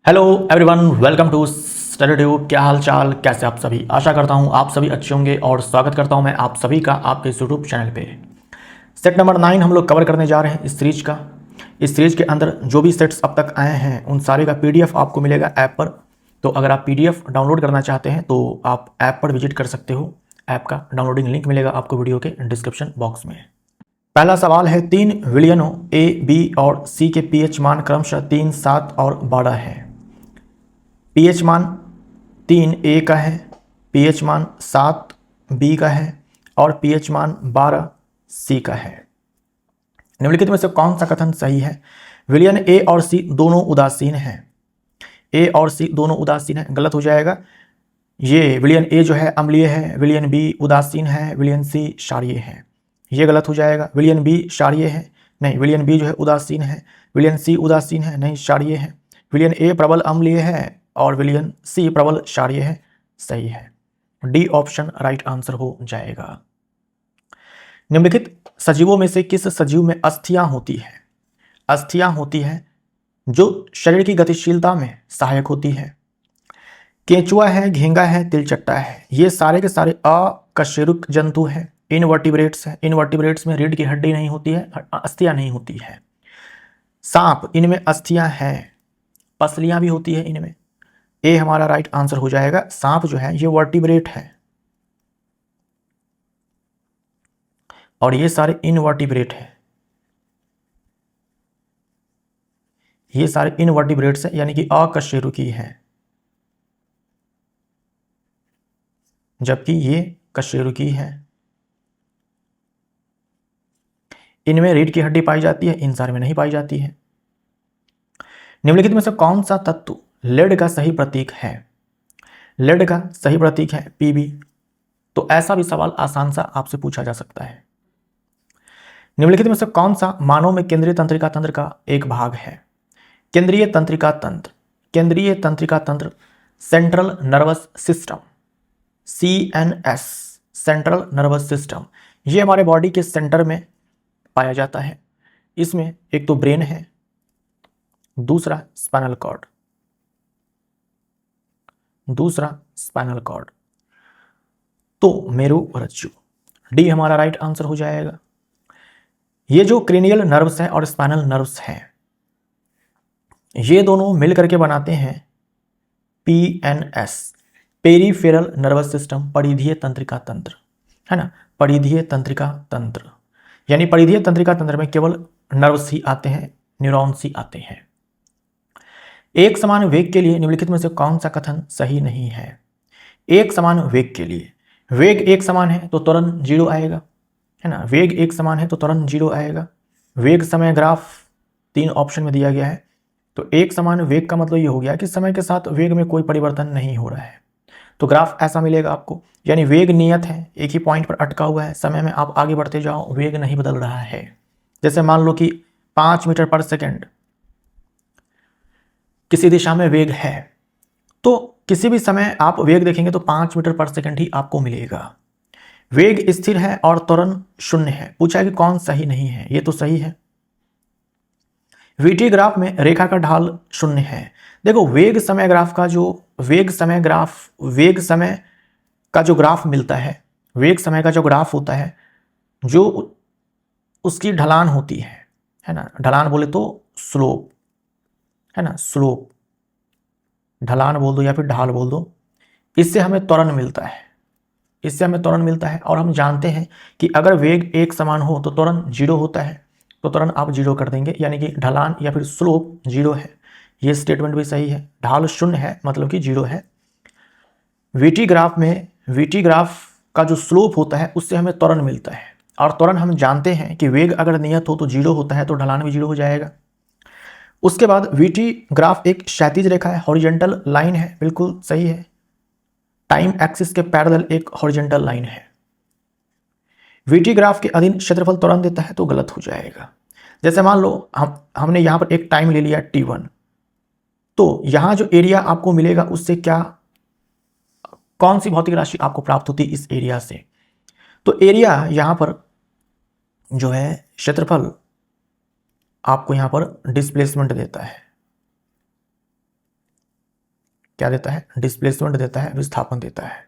Hello everyone, welcome to Study Tube. क्या हाल चाल, कैसे आप सभी। आशा करता हूँ आप सभी अच्छे होंगे और स्वागत करता हूँ मैं आप सभी का आपके यूट्यूब चैनल पे। सेट नंबर 9 हम लोग कवर करने जा रहे हैं इस सीरीज का। इस सीरीज के अंदर जो भी सेट्स अब तक आए हैं उन सारे का पीडीएफ आपको मिलेगा ऐप पर। तो अगर आप पीडीएफ डाउनलोड करना चाहते हैं तो आप ऐप पर विजिट कर सकते हो। ऐप का डाउनलोडिंग लिंक मिलेगा आपको वीडियो के डिस्क्रिप्शन बॉक्स में। पहला सवाल है, 3 विलियनों ए, बी और सी के पीएच मान क्रमशः 3, 7 और 12 है। पीएच मान 3 ए का है, पीएच मान 7 बी का है और पीएच मान 12 सी का है। निम्नलिखित में से कौन सा कथन सही है। विलियन ए और सी दोनों उदासीन हैं। ए और सी दोनों उदासीन हैं, गलत हो जाएगा। ये विलियन ए जो है अम्लीय है, विलियन बी उदासीन है, विलियन सी क्षारीय है। ये गलत हो जाएगा। विलियन बी क्षारीय है, नहीं, विलियन बी जो है उदासीन है। विलियन सी उदासीन है, नहीं, क्षारीय है। विलियन ए प्रबल अम्लीय है और विलियन सी प्रबल क्षारीय है। सही है, डी ऑप्शन राइट आंसर हो जाएगा। निम्नलिखित सजीवों में से किस सजीव में अस्थियां होती है। अस्थियां होती है जो शरीर की गतिशीलता में सहायक होती है। केंचुआ है, घींगा है, तिलचट्टा है। ये सारे के सारे अकशेरुक जंतु हैं, इनवर्टिब्रेट्स हैं। इनवर्टिब्रेट्स में रीढ़ की हड्डी नहीं होती है, अस्थियां नहीं होती है। सांप, इनमें अस्थियां हैं, पसलियां भी होती है इनमें। ए हमारा राइट आंसर हो जाएगा। सांप जो है ये वर्टिब्रेट है और ये सारे इनवर्टिब्रेट है। ये सारे इनवर्टिब्रेट्स हैं, यानी कि अकशेरुकी है, जबकि ये कशेरुकी है। इनमें रीढ़ की हड्डी पाई जाती है, इन सारे में नहीं पाई जाती है। निम्नलिखित में से कौन सा तत्व लेड का सही प्रतीक है। लेड का सही प्रतीक है पीबी। तो ऐसा भी सवाल आसान सा आपसे पूछा जा सकता है। निम्नलिखित में से कौन सा मानव में केंद्रीय तंत्रिका तंत्र का एक भाग है। केंद्रीय तंत्रिका तंत्र, केंद्रीय तंत्रिका तंत्र, central nervous system, CNS, central nervous system. ये हमारे बॉडी के सेंटर में पाया जाता है। इसमें एक तो ब्रेन है, दूसरा स्पाइनल कॉर्ड, दूसरा स्पाइनल कॉर्ड, तो मेरुरज्जु। डी हमारा राइट आंसर हो जाएगा। ये जो क्रेनियल नर्व्स हैं और स्पाइनल नर्व्स हैं, ये दोनों मिलकर के बनाते हैं PNS, पेरीफेरल नर्वस सिस्टम, परिधीय तंत्रिका तंत्र, है ना। परिधीय तंत्रिका तंत्र यानी परिधीय तंत्रिका तंत्र में केवल नर्व्स ही आते हैं, न्यूरॉन्स ही आते हैं। एक समान वेग के लिए निम्नलिखित में से कौन सा कथन सही नहीं है। एक समान वेग के लिए, वेग एक समान है तो त्वरण 0 आएगा, है ना। वेग एक समान है तो त्वरण 0 आएगा। वेग समय ग्राफ 3 ऑप्शन में दिया गया है। तो एक समान वेग का मतलब ये हो गया कि समय के साथ वेग में कोई परिवर्तन नहीं हो रहा है, तो ग्राफ ऐसा मिलेगा आपको। यानी वेग नियत है, एक ही पॉइंट पर अटका हुआ है, समय में आप आगे बढ़ते जाओ, वेग नहीं बदल रहा है। जैसे मान लो कि 5 मीटर पर सेकेंड किसी दिशा में वेग है, तो किसी भी समय आप वेग देखेंगे तो 5 मीटर पर सेकेंड ही आपको मिलेगा। वेग स्थिर है और त्वरण 0 है। पूछा है कि कौन सही नहीं है, ये तो सही है। वीटी ग्राफ में रेखा का ढाल 0 है। देखो, वेग समय ग्राफ का जो वेग समय का जो ग्राफ मिलता है, वेग समय का जो ग्राफ होता है, जो उसकी ढलान होती है ना। ढलान बोले तो स्लोप, है ना, स्लोप, ढलान बोल दो या फिर ढाल बोल दो। इससे हमें त्वरण मिलता है, इससे हमें त्वरण मिलता है। और हम जानते हैं कि अगर वेग एक समान हो तो त्वरण 0 होता है, तो त्वरण आप 0 कर देंगे, यानी कि ढलान या फिर स्लोप 0 है। ये स्टेटमेंट भी सही है। ढाल 0 है मतलब कि 0 है। वीटी ग्राफ में, वीटी ग्राफ का जो स्लोप होता है उससे हमें त्वरण मिलता है, और त्वरण हम जानते हैं कि वेग अगर नियत हो तो 0 होता है, तो ढलान भी 0 हो जाएगा। उसके बाद वीटी ग्राफ एक क्षैतिज रेखा है, हॉरिजॉन्टल लाइन है, बिल्कुल सही है। टाइम एक्सिस के पैरेलल एक हॉरिजॉन्टल लाइन है। वीटी ग्राफ के अधीन क्षेत्रफल त्वरण देता है, तो गलत हो जाएगा। जैसे मान लो हमने यहां पर एक टाइम ले लिया T1, तो यहां जो एरिया आपको मिलेगा उससे क्या, कौन सी भौतिक राशि आपको प्राप्त होती है इस एरिया से। तो एरिया यहां पर जो है क्षेत्रफल आपको यहां पर डिस्प्लेसमेंट देता है, क्या देता है, डिस्प्लेसमेंट देता है, विस्थापन देता है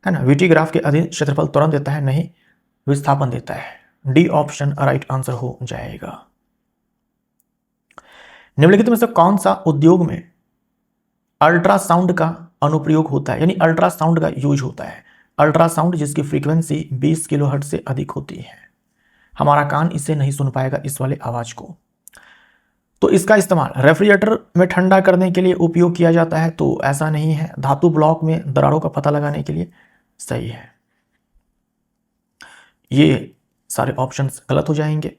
ना। वीटी ग्राफ के अधीन क्षेत्रफल त्वरण देता है, नहीं विस्थापन देता है। डी ऑप्शन राइट आंसर हो जाएगा। निम्नलिखित में से कौन सा उद्योग में अल्ट्रासाउंड का अनुप्रयोग होता है, यानी अल्ट्रासाउंड का यूज होता है। अल्ट्रासाउंड जिसकी फ्रीक्वेंसी 20 किलोहर्ट्ज से अधिक होती है, हमारा कान इसे नहीं सुन पाएगा, इस वाले आवाज को। तो इसका इस्तेमाल रेफ्रिजरेटर में ठंडा करने के लिए उपयोग किया जाता है, तो ऐसा नहीं है। धातु ब्लॉक में दरारों का पता लगाने के लिए सही है। ये सारे ऑप्शंस गलत हो जाएंगे।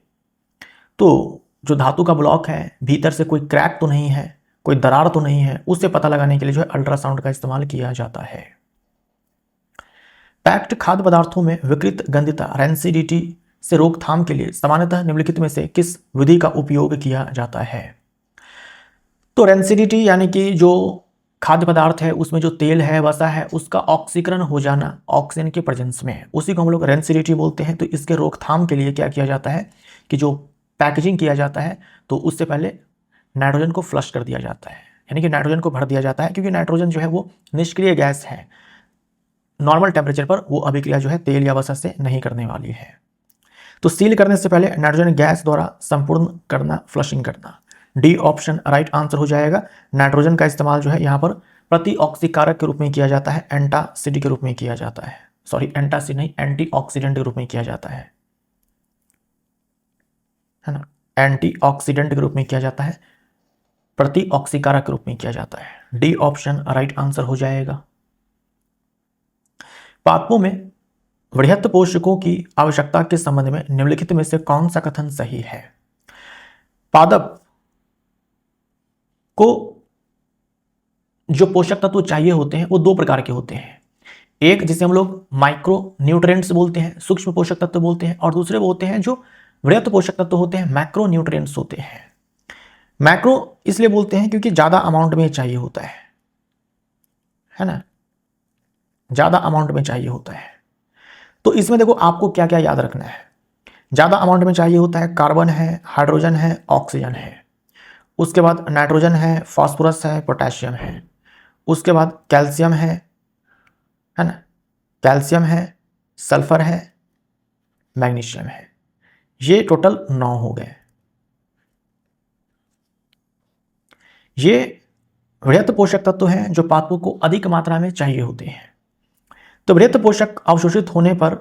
तो जो धातु का ब्लॉक है, भीतर से कोई क्रैक तो नहीं है, कोई दरार तो नहीं है, उससे पता लगाने के लिए जो है अल्ट्रासाउंड का इस्तेमाल किया जाता है। पैक्ड खाद्य पदार्थों में विकृत गंधिता रेंसिडिटी से रोकथाम के लिए सामान्यतः निम्नलिखित में से किस विधि का उपयोग किया जाता है। तो रेंसिडिटी यानी कि जो खाद्य पदार्थ है उसमें जो तेल है, वसा है, उसका ऑक्सीकरण हो जाना ऑक्सीजन के प्रेजेंस में, उसी को हम लोग रेंसिडिटी बोलते हैं। तो इसके रोकथाम के लिए क्या किया जाता है कि जो पैकेजिंग किया जाता है तो उससे पहले नाइट्रोजन को फ्लश कर दिया जाता है, यानी कि नाइट्रोजन को भर दिया जाता है, क्योंकि नाइट्रोजन जो है वो निष्क्रिय गैस है। नॉर्मल टेम्परेचर पर वो अभिक्रिया जो है तेल या वसा से नहीं करने वाली है। तो सील करने से पहले नाइट्रोजन गैस द्वारा संपूर्ण करना, फ्लशिंग करना। डी ऑप्शन राइट आंसर हो जाएगा। नाइट्रोजन का इस्तेमाल जो है यहाँ पर प्रतिऑक्सीकारक के रूप में किया जाता है, एंटासिड के रूप में किया जाता है, सॉरी एंटासिड नहीं, एंटीऑक्सीडेंट के रूप में किया जाता है ना, एंटीऑक्सीडेंट के रूप में किया जाता है, प्रतिऑक्सीकारक के रूप में किया जाता है। डी ऑप्शन राइट आंसर हो जाएगा। पादपों में वृहत पोषकों की आवश्यकता के संबंध में निम्नलिखित में से कौन सा कथन सही है। पादप को जो पोषक तत्व चाहिए होते हैं वो दो प्रकार के होते हैं। एक जिसे हम लोग माइक्रो न्यूट्रिएंट्स बोलते हैं, सूक्ष्म पोषक तत्व बोलते हैं, और दूसरे वो होते हैं जो वृहत पोषक तत्व होते हैं, मैक्रो न्यूट्रिएंट्स होते हैं। मैक्रो इसलिए बोलते हैं क्योंकि ज्यादा अमाउंट में चाहिए होता है ना, ज्यादा अमाउंट में चाहिए होता है। तो इसमें देखो आपको क्या क्या याद रखना है। ज्यादा अमाउंट में चाहिए होता है, कार्बन है, हाइड्रोजन है, ऑक्सीजन है, उसके बाद नाइट्रोजन है, फास्फोरस है, पोटेशियम है, उसके बाद कैल्शियम है ना, कैल्शियम है, सल्फर है, मैग्नीशियम है। ये टोटल 9 हो गए। ये वृहत पोषक तत्व हैं जो पादपों को अधिक मात्रा में चाहिए होते हैं। तो वृहत पोषक अवशोषित होने पर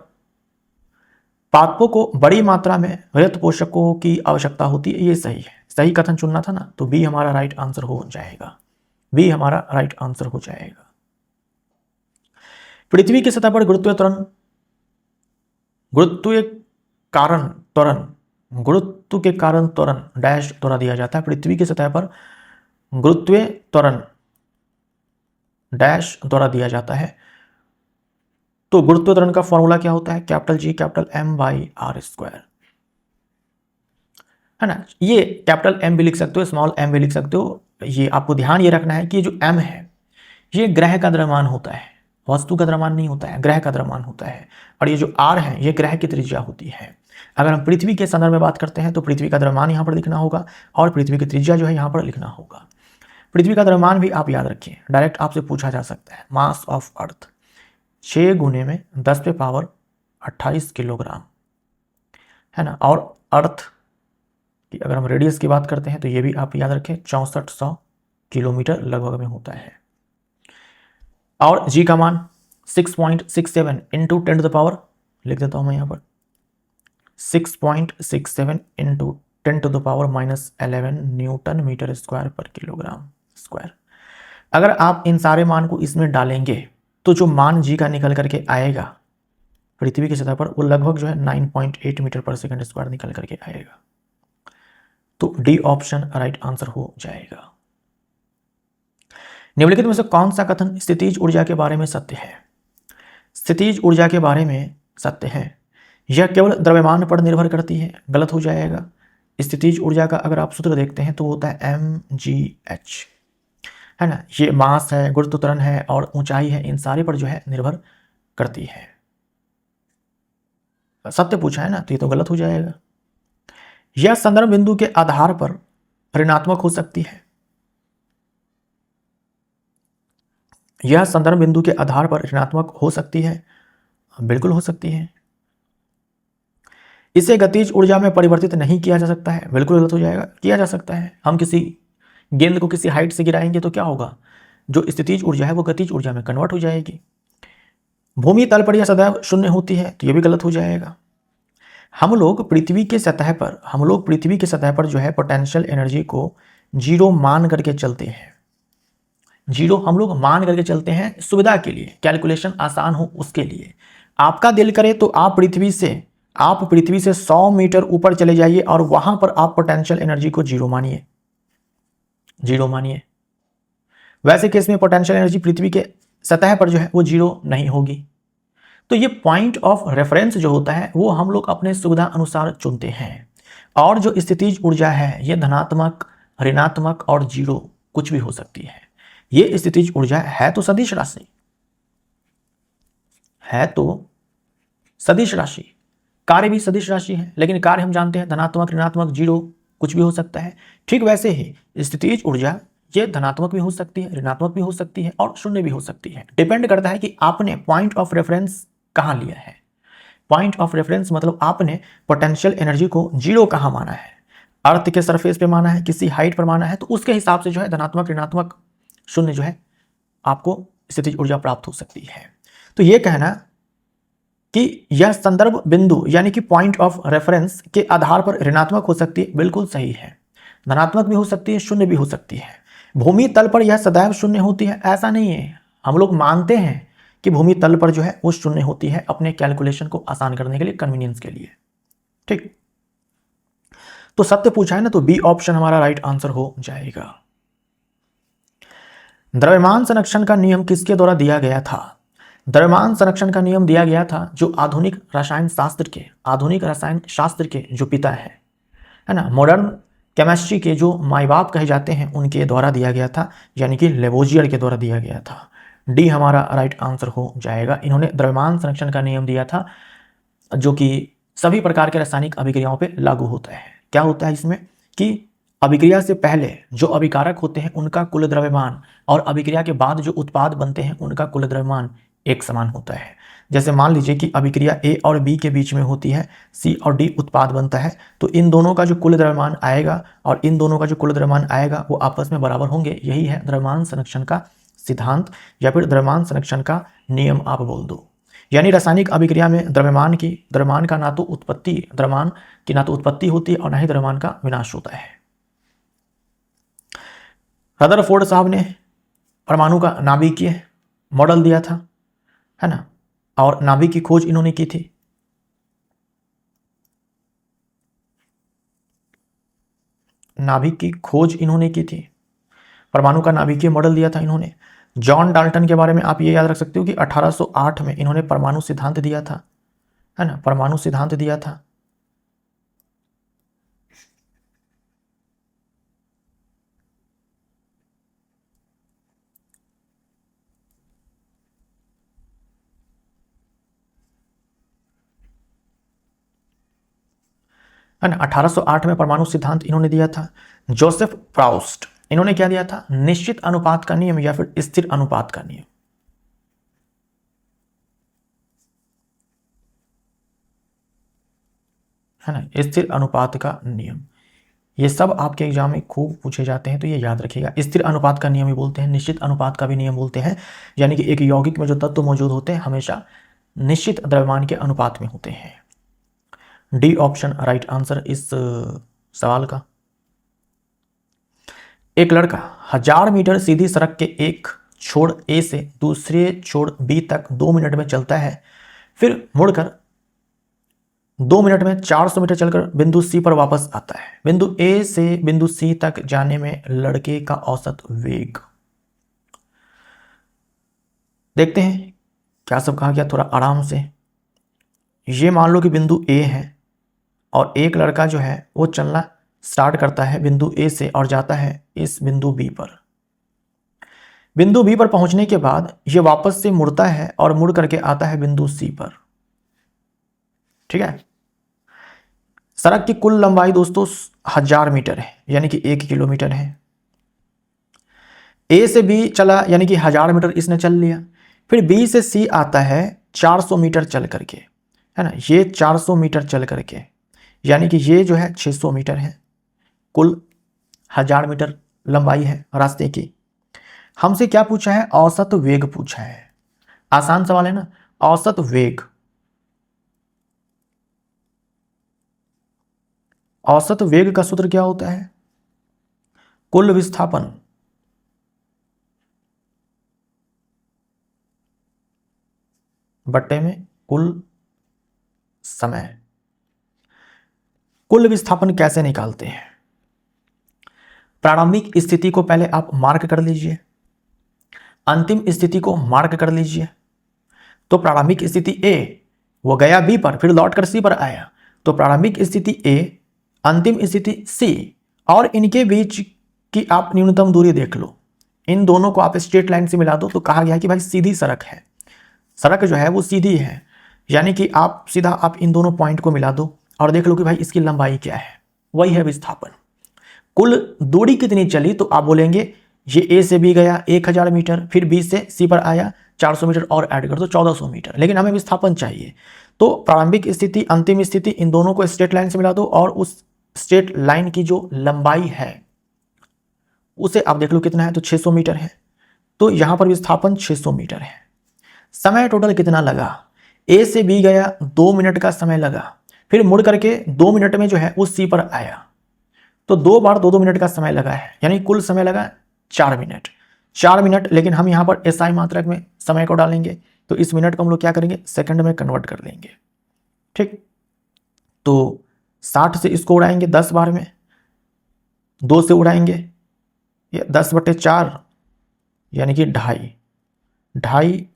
पादपों को बड़ी मात्रा में वृहत पोषकों की आवश्यकता होती है, ये सही है। सही कथन चुनना था ना, तो बी हमारा राइट आंसर हो जाएगा। बी हमारा राइट आंसर हो जाएगा। पृथ्वी की सतह पर गुरुत्व के कारण त्वरण डैश द्वारा दिया जाता है। पृथ्वी की सतह पर गुरुत्व त्वरण डैश द्वारा दिया जाता है। तो गुरुत्व त्वरण का फॉर्मूला क्या होता है, capital G capital M by R square, है ना। ये कैपिटल M भी लिख सकते हो, स्मॉल m भी लिख सकते हो। ये आपको ध्यान ये रखना है कि जो m है ये ग्रह का द्रव्यमान होता है, वस्तु का द्रव्यमान नहीं होता है, ग्रह का द्रव्यमान होता है। और ये जो r है ये ग्रह की त्रिज्या होती है। अगर हम पृथ्वी के संदर्भ में बात करते हैं तो पृथ्वी का द्रव्यमान यहाँ पर लिखना होगा और पृथ्वी की त्रिज्या जो है यहाँ पर लिखना होगा। पृथ्वी का द्रव्यमान भी आप याद रखिए, डायरेक्ट आपसे पूछा जा सकता है। मास ऑफ अर्थ 6 गुने में 10 पे पावर 28 किलोग्राम, है ना। और अर्थ की अगर हम रेडियस की बात करते हैं तो ये भी आप याद रखें, 6400 किलोमीटर लगभग में होता है। और जी का मान 6.67 इंटू 10 टू द पावर, लिख देता हूं मैं यहाँ पर 6.67 into 10 to the power -11 newton metre square per kilogram square. अगर आप इन सारे मान को इसमें डालेंगे तो जो मान जी का निकल करके आएगा पृथ्वी की सतह पर वो लगभग जो है 9.8 मीटर पर सेकंड स्क्वायर निकल करके आएगा। तो डी ऑप्शन राइट आंसर हो जाएगा। निम्नलिखित में से कौन सा कथन स्थितिज ऊर्जा के बारे में सत्य है। स्थितिज ऊर्जा के बारे में सत्य है, यह केवल द्रव्यमान पर निर्भर करती है, गलत हो जाएगा। स्थितिज ऊर्जा का अगर आप सूत्र देखते हैं तो होता है mgh, है ना। ये मास है, गुरुत्व त्वरण है और ऊंचाई है, इन सारे पर जो है निर्भर करती है। सत्य पूछा है ना, तो ये तो गलत हो जाएगा। यह संदर्भ बिंदु के आधार पर ऋणात्मक हो सकती है, यह संदर्भ बिंदु के आधार पर ऋणात्मक हो सकती है, बिल्कुल हो सकती है। इसे गतिज ऊर्जा में परिवर्तित नहीं किया जा सकता है, बिल्कुल गलत हो जाएगा। किया जा सकता है। हम किसी गेंद को किसी हाइट से गिराएंगे तो क्या होगा, जो स्थितिज ऊर्जा है वो गतिज ऊर्जा में कन्वर्ट हो जाएगी। भूमि तल पर यह सदैव शून्य होती है, तो यह भी गलत हो जाएगा। हम लोग पृथ्वी के सतह पर जो है पोटेंशियल एनर्जी को जीरो मान करके चलते हैं। जीरो हम लोग मान करके चलते हैं सुविधा के लिए, कैलकुलेशन आसान हो उसके लिए। आपका दिल करे तो आप पृथ्वी से 100 मीटर ऊपर चले जाइए और वहां पर आप पोटेंशियल एनर्जी को जीरो मानिए। वैसे केस में पोटेंशियल एनर्जी पृथ्वी के सतह पर जो है वो जीरो नहीं होगी। तो ये पॉइंट ऑफ रेफरेंस जो होता है वो हम लोग अपने सुविधा अनुसार चुनते हैं। और जो स्थितिज ऊर्जा है ये धनात्मक, ऋणात्मक और जीरो कुछ भी हो सकती है। ये स्थितिज ऊर्जा है तो सदिश राशि, कार्य भी सदिश राशि है, लेकिन कार्य हम जानते हैं धनात्मक, ऋणात्मक, जीरो कुछ भी हो सकता है। ठीक वैसे ही स्थितिज ऊर्जा ये धनात्मक भी हो सकती है, ऋणात्मक भी हो सकती है और शून्य भी हो सकती है। डिपेंड करता है कि आपने पॉइंट ऑफ रेफरेंस कहां लिया है। पॉइंट ऑफ रेफरेंस मतलब आपने पोटेंशियल एनर्जी को जीरो कहां माना है, अर्थ के सरफेस पे माना है, किसी हाइट पर माना है, तो उसके हिसाब से जो है धनात्मक, ऋणात्मक, शून्य जो है आपको स्थितिज ऊर्जा प्राप्त हो सकती है। तो यह कहना कि यह संदर्भ बिंदु यानी कि पॉइंट ऑफ रेफरेंस के आधार पर ऋणात्मक हो सकती है, बिल्कुल सही है। धनात्मक भी हो सकती है, शून्य भी हो सकती है। भूमि तल पर यह सदैव शून्य होती है, ऐसा नहीं है। हम लोग मानते हैं कि भूमि तल पर जो है वो शून्य होती है, अपने कैलकुलेशन को आसान करने के लिए, कन्वीनियंस के लिए। ठीक, तो सत्य पूछा है ना, तो बी ऑप्शन हमारा राइट आंसर हो जाएगा। द्रव्यमान संरक्षण का नियम किसके द्वारा दिया गया था? द्रव्यमान संरक्षण का नियम दिया गया था जो आधुनिक रसायन शास्त्र के जो पिता है ना, मॉडर्न केमिस्ट्री के जो माई बाप कहे जाते हैं, उनके द्वारा दिया गया था, यानी कि लेवोजियर के द्वारा दिया गया था। डी हमारा राइट आंसर हो जाएगा। इन्होंने द्रव्यमान संरक्षण का नियम दिया था जो कि सभी प्रकार के रासायनिक अभिक्रियाओं पे लागू होता है। क्या होता है इसमें कि अभिक्रिया से पहले जो अभिकारक होते हैं उनका कुल द्रव्यमान और अभिक्रिया के बाद जो उत्पाद बनते हैं उनका कुल द्रव्यमान एक समान होता है। जैसे मान लीजिए कि अभिक्रिया ए और बी के बीच में होती है, सी और डी उत्पाद बनता है, तो इन दोनों का जो कुल द्रव्यमान आएगा और इन दोनों का जो कुल द्रव्यमान आएगा वो आपस में बराबर होंगे। यही है द्रव्यमान संरक्षण का सिद्धांत या फिर द्रव्यमान संरक्षण का नियम आप बोल दो। यानी रासायनिक अभिक्रिया में द्रव्यमान की ना तो उत्पत्ति होती है और ना ही द्रव्यमान का विनाश होता है। रदरफोर्ड साहब ने परमाणु का नाभिकीय मॉडल दिया था, है ना, और नाभिक की खोज इन्होंने की थी। परमाणु का नाभिकीय मॉडल दिया था इन्होंने। जॉन डाल्टन के बारे में आप ये याद रख सकते हो कि 1808 में इन्होंने परमाणु सिद्धांत दिया था, है ना, परमाणु सिद्धांत दिया था। है ना, 1808 में परमाणु सिद्धांत इन्होंने दिया था। जोसेफ प्राउस्ट इन्होंने क्या दिया था? निश्चित अनुपात का नियम या फिर स्थिर अनुपात का नियम। है ना, स्थिर अनुपात का नियम। ये सब आपके एग्जाम में खूब पूछे जाते हैं, तो ये याद रखिएगा। स्थिर अनुपात का नियम ही बोलते हैं, निश्चित अनुपात का भी नियम बोलते हैं। यानी कि एक यौगिक में जो तत्व मौजूद होते हैं हमेशा निश्चित द्रव्यमान के अनुपात में होते हैं। डी ऑप्शन राइट आंसर इस सवाल का। एक लड़का 1000 मीटर सीधी सड़क के एक छोर ए से दूसरे छोर बी तक 2 मिनट में चलता है, फिर मुड़कर 2 मिनट में 400 मीटर चलकर बिंदु सी पर वापस आता है। बिंदु ए से बिंदु सी तक जाने में लड़के का औसत वेग। देखते हैं क्या सब कहा गया, थोड़ा आराम से। ये मान लो कि बिंदु ए है और एक लड़का जो है वो चलना स्टार्ट करता है बिंदु ए से और जाता है इस बिंदु बी पर। बिंदु बी पर पहुंचने के बाद ये वापस से मुड़ता है और मुड़ करके आता है बिंदु सी पर। ठीक है, सड़क की कुल लंबाई दोस्तों 1000 मीटर है, यानी कि 1 किलोमीटर है। ए से बी चला यानी कि 1000 मीटर इसने चल लिया, फिर बी से सी आता है 400 मीटर चल करके, है ना, ये 400 मीटर चल करके, यानी कि ये जो है 600 मीटर है, कुल 1000 मीटर लंबाई है रास्ते की। हमसे क्या पूछा है? औसत वेग पूछा है। आसान सवाल है ना। औसत वेग, औसत वेग का सूत्र क्या होता है? कुल विस्थापन बट्टे में कुल समय। कुल विस्थापन कैसे निकालते हैं? प्रारंभिक स्थिति को पहले आप मार्क कर लीजिए, अंतिम स्थिति को मार्क कर लीजिए। तो प्रारंभिक स्थिति ए, वो गया बी पर, फिर लौट कर सी पर आया, तो प्रारंभिक स्थिति ए, अंतिम स्थिति सी, और इनके बीच की आप न्यूनतम दूरी देख लो। इन दोनों को आप स्ट्रेट लाइन से मिला दो तो कहा गया कि भाई सीधी सड़क है, सड़क जो है वो सीधी है, यानी कि आप सीधा आप इन दोनों पॉइंट को मिला दो और देख लो कि भाई इसकी लंबाई क्या है, वही है विस्थापन। कुल दूरी कितनी चली? तो आप बोलेंगे ये ए से बी गया 1000 मीटर, फिर बी से सी पर आया 400 मीटर और ऐड कर दो 1400 मीटर, लेकिन हमें विस्थापन चाहिए। तो प्रारंभिक स्थिति अंतिम स्थिति इन दोनों को स्ट्रेट लाइन से मिला दो और उस स्ट्रेट लाइन की जो लंबाई है उसे आप देख लो कितना है, तो 600 मीटर है। तो यहां पर विस्थापन 600 मीटर है। समय टोटल कितना लगा? ए से बी गया 2 मिनट का समय लगा, फिर मुड़ करके 2 मिनट में जो है वो सी पर आया, तो 2 बार 2-2 मिनट का समय लगा है, यानी कुल समय लगा 4 मिनट। 4 मिनट, लेकिन हम यहाँ पर एसआई मात्रक में समय को डालेंगे, तो इस मिनट को हम लोग क्या करेंगे? सेकंड में कन्वर्ट कर लेंगे। ठीक, तो 60 से इसको उड़ाएंगे 10 बार में, 2 से उड़ाएंगे, ये 10/4 यानी कि 2.5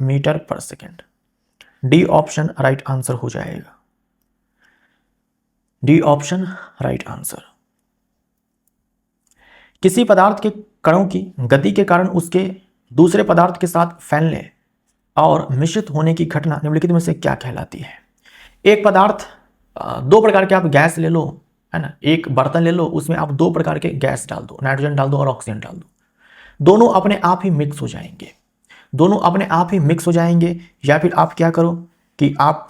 मीटर पर second. D option right answer हो जाएगा। D option right answer. किसी पदार्थ के कणों की गति के कारण उसके दूसरे पदार्थ के साथ फैलने और मिश्रित होने की घटना निम्नलिखित में से क्या कहलाती है? एक पदार्थ, 2 प्रकार के आप गैस ले लो, है ना, एक बर्तन ले लो, उसमें आप 2 प्रकार के गैस डाल दो, नाइट्रोजन डाल दो और ऑक्सीजन डाल दो। दोनों अपने आप ही मिक्स हो जाएंगे, दोनों अपने आप ही मिक्स हो जाएंगे। या फिर आप क्या करो कि आप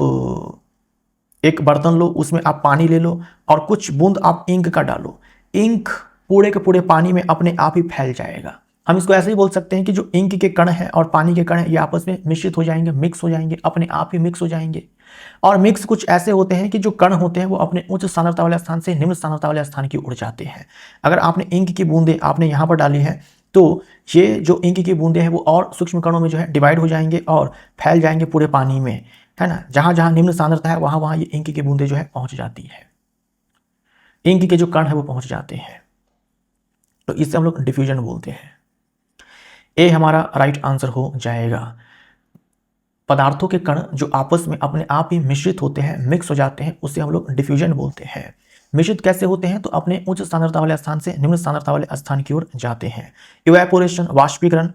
एक बर्तन लो, उसमें आप पानी ले लो और कुछ बूंद आप इंक का डालो, इंक पूरे के पूरे पानी में अपने आप ही फैल जाएगा। हम इसको ऐसे ही बोल सकते हैं कि जो इंक के कण हैं और पानी के कण हैं ये आपस में मिश्रित हो जाएंगे, मिक्स हो जाएंगे, अपने आप ही मिक्स हो जाएंगे। और मिक्स कुछ ऐसे होते हैं कि जो कण होते हैं वो अपने उच्च सांद्रता वाले स्थान से निम्न सांद्रता वाले स्थान की उड़ जाते हैं। अगर आपने इंक की बूंदें आपने यहाँ पर डाली है तो ये जो इंक की बूंदें हैं वो और सूक्ष्म कणों में जो है डिवाइड हो जाएंगे और फैल जाएंगे पूरे पानी में, है ना। जहां जहां निम्न सांद्रता है वहां वहां ये इंक की बूंदें जो है पहुंच जाती है, इंक के जो कण है वो पहुंच जाते हैं। तो इससे हम लोग डिफ्यूजन बोलते हैं। ए हमारा राइट आंसर हो जाएगा। पदार्थों के कण जो आपस में अपने आप ही मिश्रित होते हैं, मिक्स हो जाते हैं, उसे हम लोग डिफ्यूजन बोलते हैं। मिश्रित कैसे होते हैं? तो अपने उच्च सांद्रता वाले स्थान से निम्न सांद्रता वाले स्थान की ओर जाते हैं। इवेपोरेशन, वाष्पीकरण,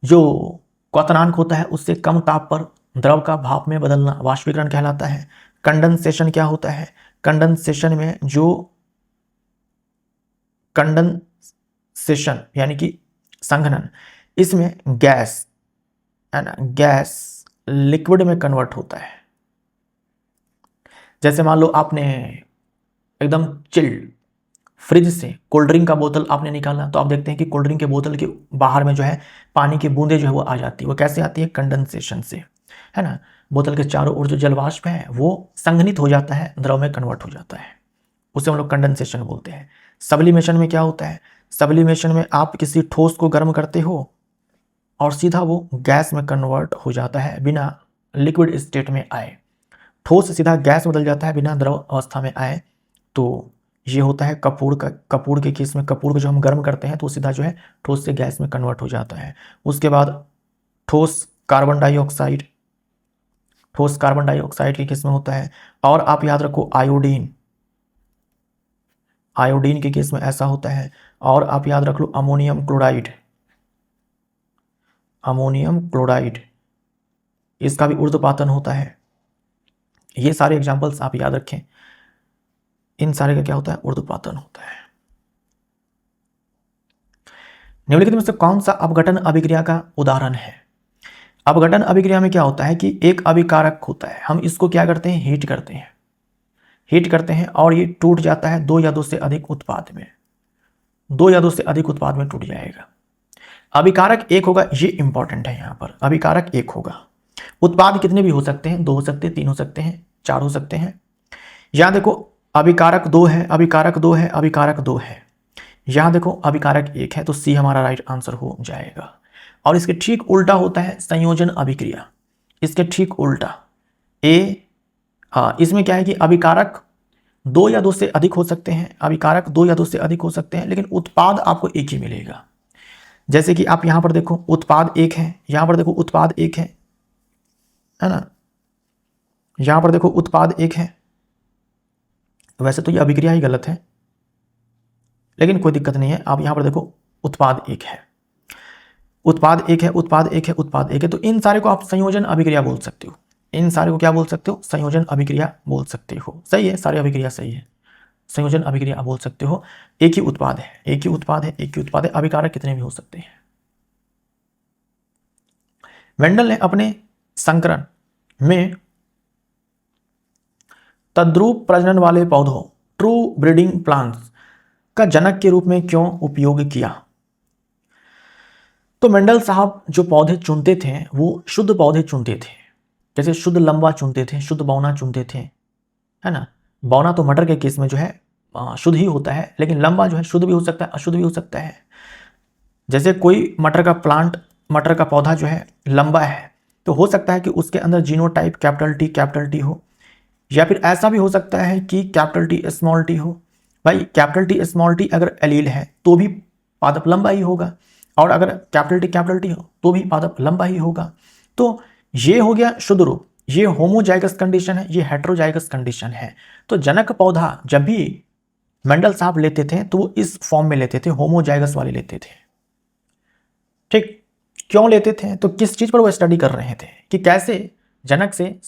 जो क्वथनांक होता है उससे कम ताप पर द्रव का भाप में बदलना वाष्पीकरण कहलाता है। कंडेंसेशन क्या होता है? कंडेंसेशन में जो कंडेंसेशन यानी कि संघनन, इसमें गैस, है ना, गैस लिक्विड में कन्वर्ट होता है। जैसे मान लो आपने एकदम चिल्ड फ्रिज से कोल्ड ड्रिंक का बोतल आपने निकाला, तो आप देखते हैं कि कोल्ड ड्रिंक के बोतल के बाहर में जो है पानी की बूंदें जो है वो आ जाती है। वो कैसे आती है? कंडेंसेशन से, है ना। बोतल के चारों ओर जो जलवाष्प है वो संघनित हो जाता है, द्रव में कन्वर्ट हो जाता है, उसे हम लोग कंडेंसेशन बोलते हैं। सब्लिमेशन में क्या होता है? सब्लिमेशन में आप किसी ठोस को गर्म करते हो और सीधा वो गैस में कन्वर्ट हो जाता है बिना लिक्विड स्टेट में आए। ठोस सीधा गैस बदल जाता है बिना द्रव अवस्था में आए। तो ये होता है कपूर का। कपूर के केस में कपूर को जो हम गर्म करते हैं तो सीधा जो है ठोस से गैस में कन्वर्ट हो जाता है। उसके बाद ठोस कार्बन डाइऑक्साइड, ठोस कार्बन डाइऑक्साइड के केस में होता है। और आप याद रखो आयोडीन, आयोडीन के केस में ऐसा होता है। और आप याद रख लो अमोनियम क्लोराइड, अमोनियम क्लोराइड, इसका भी ऊर्ध्वपातन होता है। ये सारे एग्जांपल्स आप याद रखें, इन सारे का क्या होता है? ऊर्ध्वपातन होता है। निम्नलिखित में से कौन सा अपघटन अभिक्रिया का उदाहरण है? अपघटन अभिक्रिया में क्या होता है कि एक अभिकारक होता है, हम इसको क्या करते हैं, हीट करते हैं और ये टूट जाता है दो या दो से अधिक उत्पाद में टूट जाएगा। अभिकारक एक होगा, ये इंपॉर्टेंट है यहाँ पर, अभिकारक एक होगा। उत्पाद कितने भी हो सकते हैं, 2 हो सकते हैं, 3 हो सकते हैं, 4 हो सकते हैं। यहाँ देखो अभिकारक 2 है, अभिकारक 2 है, अभिकारक 2 है। यहाँ देखो अभिकारक 1 है, तो सी हमारा राइट आंसर हो जाएगा। और इसके ठीक उल्टा होता है संयोजन अभिक्रिया, इसके ठीक उल्टा इसमें क्या है कि अभिकारक 2 या 2 से अधिक हो सकते हैं, अभिकारक 2 या 2 से अधिक हो सकते हैं, लेकिन उत्पाद आपको एक ही मिलेगा। जैसे कि आप यहां पर देखो उत्पाद 1 है, यहां पर देखो उत्पाद 1 है ना, यहां पर देखो उत्पाद 1 है। वैसे तो ये अभिक्रिया ही गलत है, लेकिन कोई दिक्कत नहीं है। आप यहां पर देखो उत्पाद 1 है, उत्पाद 1 है, उत्पाद 1 है, उत्पाद 1 है, तो इन सारे को आप संयोजन अभिक्रिया बोल सकते हो। इन सारे को क्या बोल सकते हो, संयोजन अभिक्रिया बोल सकते हो। सही है, सारी अभिक्रिया सही है, संयोजन अभिक्रिया बोल सकते हो। एक ही उत्पाद है, एक ही उत्पाद है, एक ही उत्पाद है, अभिकारक कितने भी हो सकते हैं। वेंडल ने अपने संकरण में तद्रुप प्रजनन वाले पौधों, ट्रू ब्रीडिंग प्लांट्स का जनक के रूप में क्यों उपयोग किया? तो मेंडल साहब जो पौधे चुनते थे वो शुद्ध पौधे चुनते थे, जैसे शुद्ध लंबा चुनते थे, शुद्ध बौना चुनते थे, है ना। बौना तो मटर के केस में जो है शुद्ध ही होता है, लेकिन लंबा जो है शुद्ध भी हो सकता है, अशुद्ध भी हो सकता है। जैसे कोई मटर का पौधा जो है लंबा है, तो हो सकता है कि उसके अंदर जीनोटाइप कैपिटल टी हो, या फिर ऐसा भी हो सकता है कि कैपिटल टी स्मॉल टी हो। भाई कैपिटल टी स्मॉल टी अगर एलील है तो भी पादप लंबा ही होगा, और अगर कैपिटल टी हो तो भी पादप लंबा ही होगा। तो ये हो गया शुद्ध रूप, ये होमोजाइगस कंडीशन है, ये हेटेरोजाइगस कंडीशन है। तो जनक पौधा जब भी मेंडल साहब लेते थे तो वो इस फॉर्म में लेते थे, होमोजाइगस वाले लेते थे। ठीक, क्यों लेते थे, तो किस चीज पर वो स्टडी कर रहे थे कि कैसे जनक से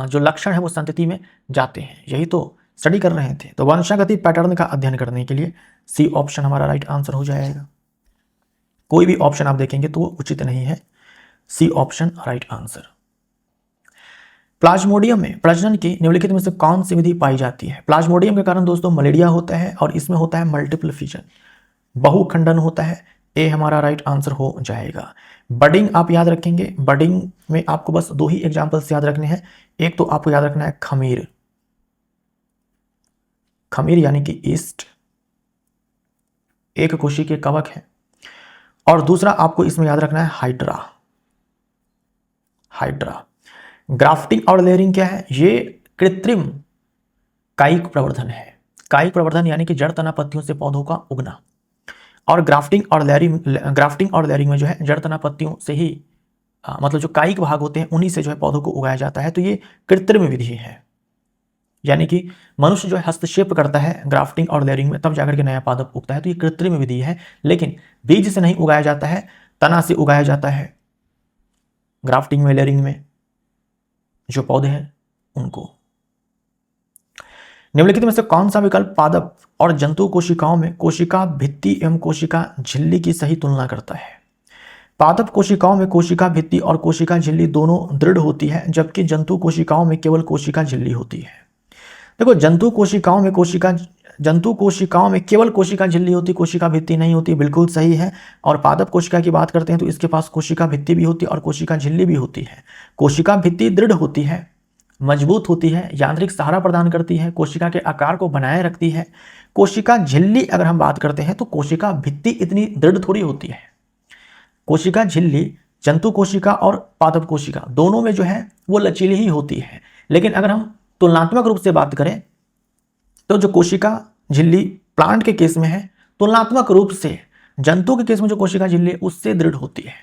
जो लक्षण है वो संतति में जाते हैं, यही तो स्टडी कर रहे थे। तो वंशागति पैटर्न का अध्ययन करने के लिए सी ऑप्शन हमारा राइट आंसर हो जाएगा। कोई भी ऑप्शन आप देखेंगे तो वो उचित नहीं है, C option right answer. Plasmodium में प्रजनन की निम्नलिखित में से कौन सी विधि पाई जाती है? प्लाज्मोडियम के कारण दोस्तों मलेरिया होता है, और इसमें होता है मल्टीपल फिजन, बहुखंडन होता है। ए हमारा राइट आंसर हो जाएगा। बडिंग आप याद रखेंगे, बडिंग में आपको बस 2 ही एग्जांपल्स याद रखने हैं। एक तो आपको याद रखना है खमीर, खमीर यानी कि ईस्ट, एक कोशी के कवक है, और दूसरा आपको इसमें याद रखना है हाइड्रा। ग्राफ्टिंग और लेयरिंग क्या है? ये कृत्रिम कायिक प्रवर्धन है। कायिक प्रवर्धन यानी कि जड़ तना पत्तियों से पौधों का उगना, और ग्राफ्टिंग और लेयरिंग में जो है जड़ तना पत्तियों से ही मतलब जो कायिक भाग होते हैं उन्हीं से जो है पौधों को उगाया जाता है। तो ये कृत्रिम विधि है, यानी कि मनुष्य जो है हस्तक्षेप करता है ग्राफ्टिंग और लेयरिंग में, तब जाकर के नया पादप उगता है। तो ये कृत्रिम विधि है, लेकिन बीज से नहीं उगाया जाता है, तना से उगाया जाता है। ग्राफ्टिंग में, लेयरिंग में जो पौधे हैं उनको। निम्नलिखित में से कौन सा विकल्प पादप और जंतु कोशिकाओं में कोशिका भित्ति एवं कोशिका झिल्ली की सही तुलना करता है? पादप कोशिकाओं में कोशिका भित्ति और कोशिका झिल्ली दोनों दृढ़ होती है, जबकि जंतु कोशिकाओं में केवल कोशिका झिल्ली होती है। देखो जंतु कोशिकाओं में केवल कोशिका झिल्ली होती, कोशिका भित्ति नहीं होती, बिल्कुल सही है। और पादप कोशिका की बात करते हैं तो इसके पास कोशिका भित्ति भी होती है और कोशिका झिल्ली भी होती है। कोशिका भित्ति दृढ़ होती है, मजबूत होती है, यांत्रिक सहारा प्रदान करती है, कोशिका के आकार को बनाए रखती है। कोशिका झिल्ली अगर हम बात करते हैं तो कोशिका भित्ति इतनी दृढ़ थोड़ी होती है। कोशिका झिल्ली जंतु कोशिका और पादप कोशिका दोनों में जो है वो लचीली ही होती है, लेकिन अगर हम तुलनात्मक रूप से बात करें तो जो कोशिका झिल्ली प्लांट के केस में है, तुलनात्मक रूप से जंतु के केस में जो कोशिका झिल्ली उससे दृढ़ होती है।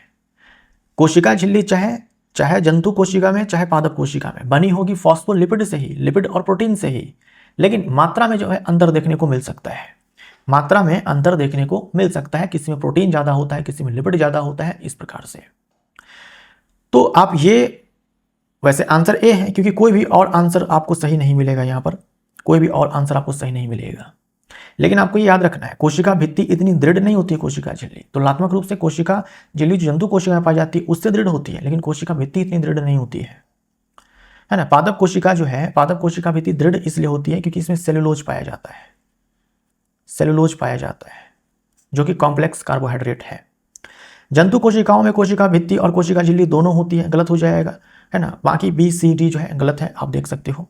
कोशिका झिल्ली चाहे जंतु कोशिका में चाहे पादप कोशिका में बनी होगी फॉस्फोलिपिड से ही, लिपिड और प्रोटीन से ही, लेकिन मात्रा में जो है अंतर देखने को मिल सकता है। मात्रा में अंतर देखने को मिल सकता है, किसी में प्रोटीन ज्यादा होता है, किसी में लिपिड ज्यादा होता है, इस प्रकार से। तो आप ये वैसे आंसर ए है, क्योंकि कोई भी और आंसर आपको सही नहीं मिलेगा, यहां पर कोई भी और आंसर आपको सही नहीं मिलेगा। लेकिन आपको ये याद रखना है, कोशिका भित्ति इतनी दृढ़ नहीं होती है कोशिका झिल्ली। तुलनात्मक रूप से कोशिका झिल्ली जो जंतु कोशिका में पाई जाती है उससे दृढ़ होती है, लेकिन कोशिका भित्ति इतनी दृढ़ नहीं होती है ना। पादप कोशिका जो है, पादप कोशिका भित्ति दृढ़ इसलिए होती है क्योंकि इसमें सेलुलोज पाया जाता है, सेलुलोज पाया जाता है जो कि कॉम्प्लेक्स कार्बोहाइड्रेट है। जंतु कोशिकाओं में कोशिका भित्ति और कोशिका झिल्ली दोनों होती है, गलत हो जाएगा, है ना। बाकी बी सी डी जो है गलत है, आप देख सकते हो।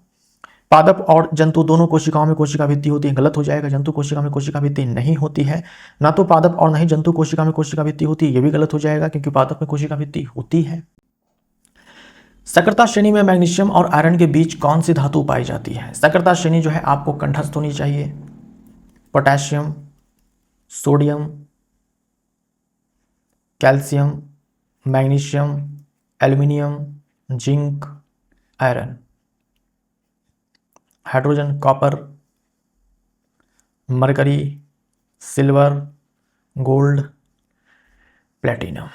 पादप और जंतु दोनों कोशिकाओं में कोशिका भित्ति होती है, गलत हो जाएगा। जंतु कोशिका में कोशिका भित्ति नहीं होती है, ना तो पादप और ना ही जंतु कोशिका में कोशिका भित्ति होती है, ये भी गलत हो जाएगा क्योंकि पादप में कोशिका भित्ति होती है। सक्रियता श्रेणी में मैग्नीशियम और आयरन के बीच कौन सी धातु पाई जाती है? सक्रियता श्रेणी जो है आपको कंठस्थ होनी चाहिए। Potassium, sodium, calcium, magnesium, aluminium, zinc, iron. Hydrogen, copper, mercury, silver, gold, platinum.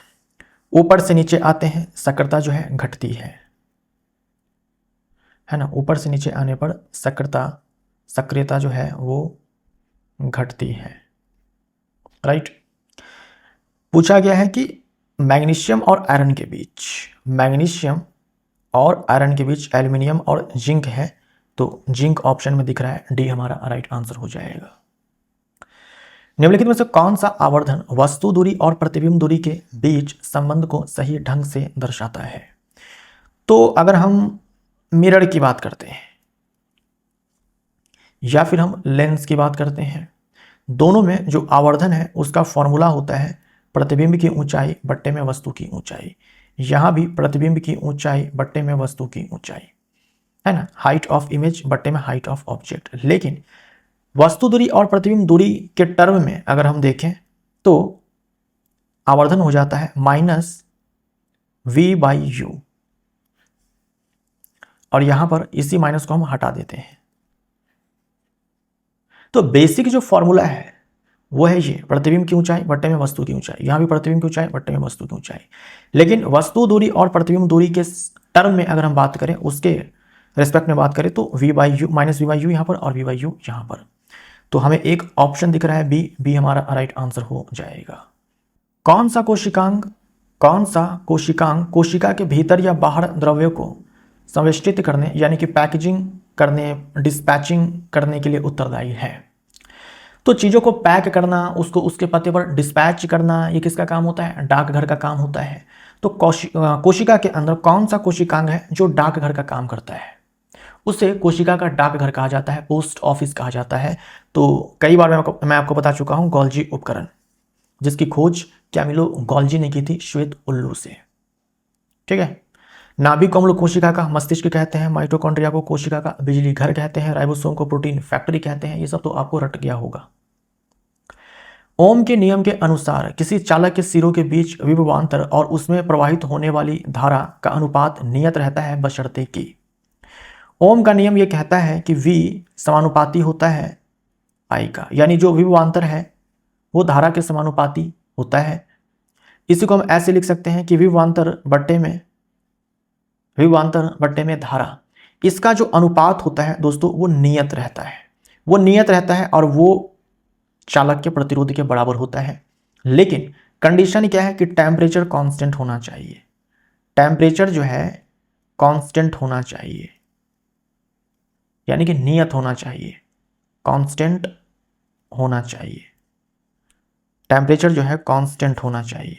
ऊपर से नीचे आते हैं, सक्रियता जो है घटती है ना। ऊपर से नीचे आने पर सक्रियता जो है वो घटती है, राइट। पूछा गया है कि मैग्नीशियम और आयरन के बीच, मैग्नीशियम और आयरन के बीच एल्युमिनियम और जिंक है, तो जिंक ऑप्शन में दिख रहा है, डी हमारा राइट आंसर हो जाएगा। निम्नलिखित में से कौन सा आवर्धन वस्तु दूरी और प्रतिबिंब दूरी के बीच संबंध को सही ढंग से दर्शाता है? तो अगर हम मिरर की बात करते हैं या फिर हम लेंस की बात करते हैं, दोनों में जो आवर्धन है उसका फॉर्मूला होता है प्रतिबिंब की ऊंचाई बट्टे में वस्तु की ऊंचाई। यहां भी प्रतिबिंब की ऊंचाई बट्टे में वस्तु की ऊंचाई, है ना। हाइट ऑफ इमेज बट्टे में हाइट ऑफ ऑब्जेक्ट। लेकिन वस्तु दूरी और प्रतिबिंब दूरी के टर्म में अगर हम देखें तो आवर्धन हो जाता है -v/u, और यहां पर इसी माइनस को हम हटा देते हैं। तो बेसिक जो फॉर्मूला है वो है ये, प्रतिबिंब की ऊंचाई बट्टे में वस्तु की ऊंचाई। यहां भी प्रतिबिंब की ऊंचाई बट्टे में वस्तु की ऊंचाई। लेकिन वस्तु दूरी और प्रतिबिंब दूरी के टर्म में अगर हम बात करें, उसके रेस्पेक्ट में बात करें, तो v/u -v/u यहां पर और v/u यहां पर। तो हमें एक ऑप्शन दिख रहा है बी हमारा राइट आंसर हो जाएगा। कौन सा कोशिकांग कोशिका के भीतर या बाहर द्रव्यों को संवेष्टित करने यानी कि पैकेजिंग करने, डिस्पैचिंग करने के लिए उत्तरदायी है? तो चीज़ों को पैक करना, उसको उसके पते पर डिस्पैच करना, ये किसका काम होता है? डाकघर का काम होता है। तो कोशिका के अंदर कौन सा कोशिकांग है जो डाकघर का काम करता है? उसे कोशिका का डाकघर कहा जाता है, पोस्ट ऑफिस कहा जाता है। तो कई बार मैं आपको बता चुका हूं, गोल्जी उपकरण, जिसकी खोज कैमिलो गोल्जी ने की थी श्वेत उल्लू से, ठीक है। नाभिक को हम लोग कोशिका का मस्तिष्क कहते हैं, माइटोकॉन्ड्रिया को कोशिका का बिजली घर कहते हैं, राइबोसोम को प्रोटीन फैक्ट्री कहते हैं। ये सब तो आपको रट गया होगा। ओम के नियम के अनुसार किसी चालक के सिरों के बीच विभवांतर और उसमें प्रवाहित होने वाली धारा का अनुपात नियत रहता है बशर्ते कि। ओम का नियम यह कहता है कि V समानुपाती होता है I का, यानी जो विभवांतर है वो धारा के समानुपाती होता है। इसी को हम ऐसे लिख सकते हैं कि विभवांतर बट्टे में धारा, इसका जो अनुपात होता है दोस्तों वो नियत रहता है, और वो चालक के प्रतिरोध के बराबर होता है। लेकिन कंडीशन क्या है कि टेम्परेचर कांस्टेंट होना चाहिए। टेम्परेचर जो है कांस्टेंट होना चाहिए, यानी कि नियत होना चाहिए, कांस्टेंट होना चाहिए। टेम्परेचर जो है कांस्टेंट होना चाहिए।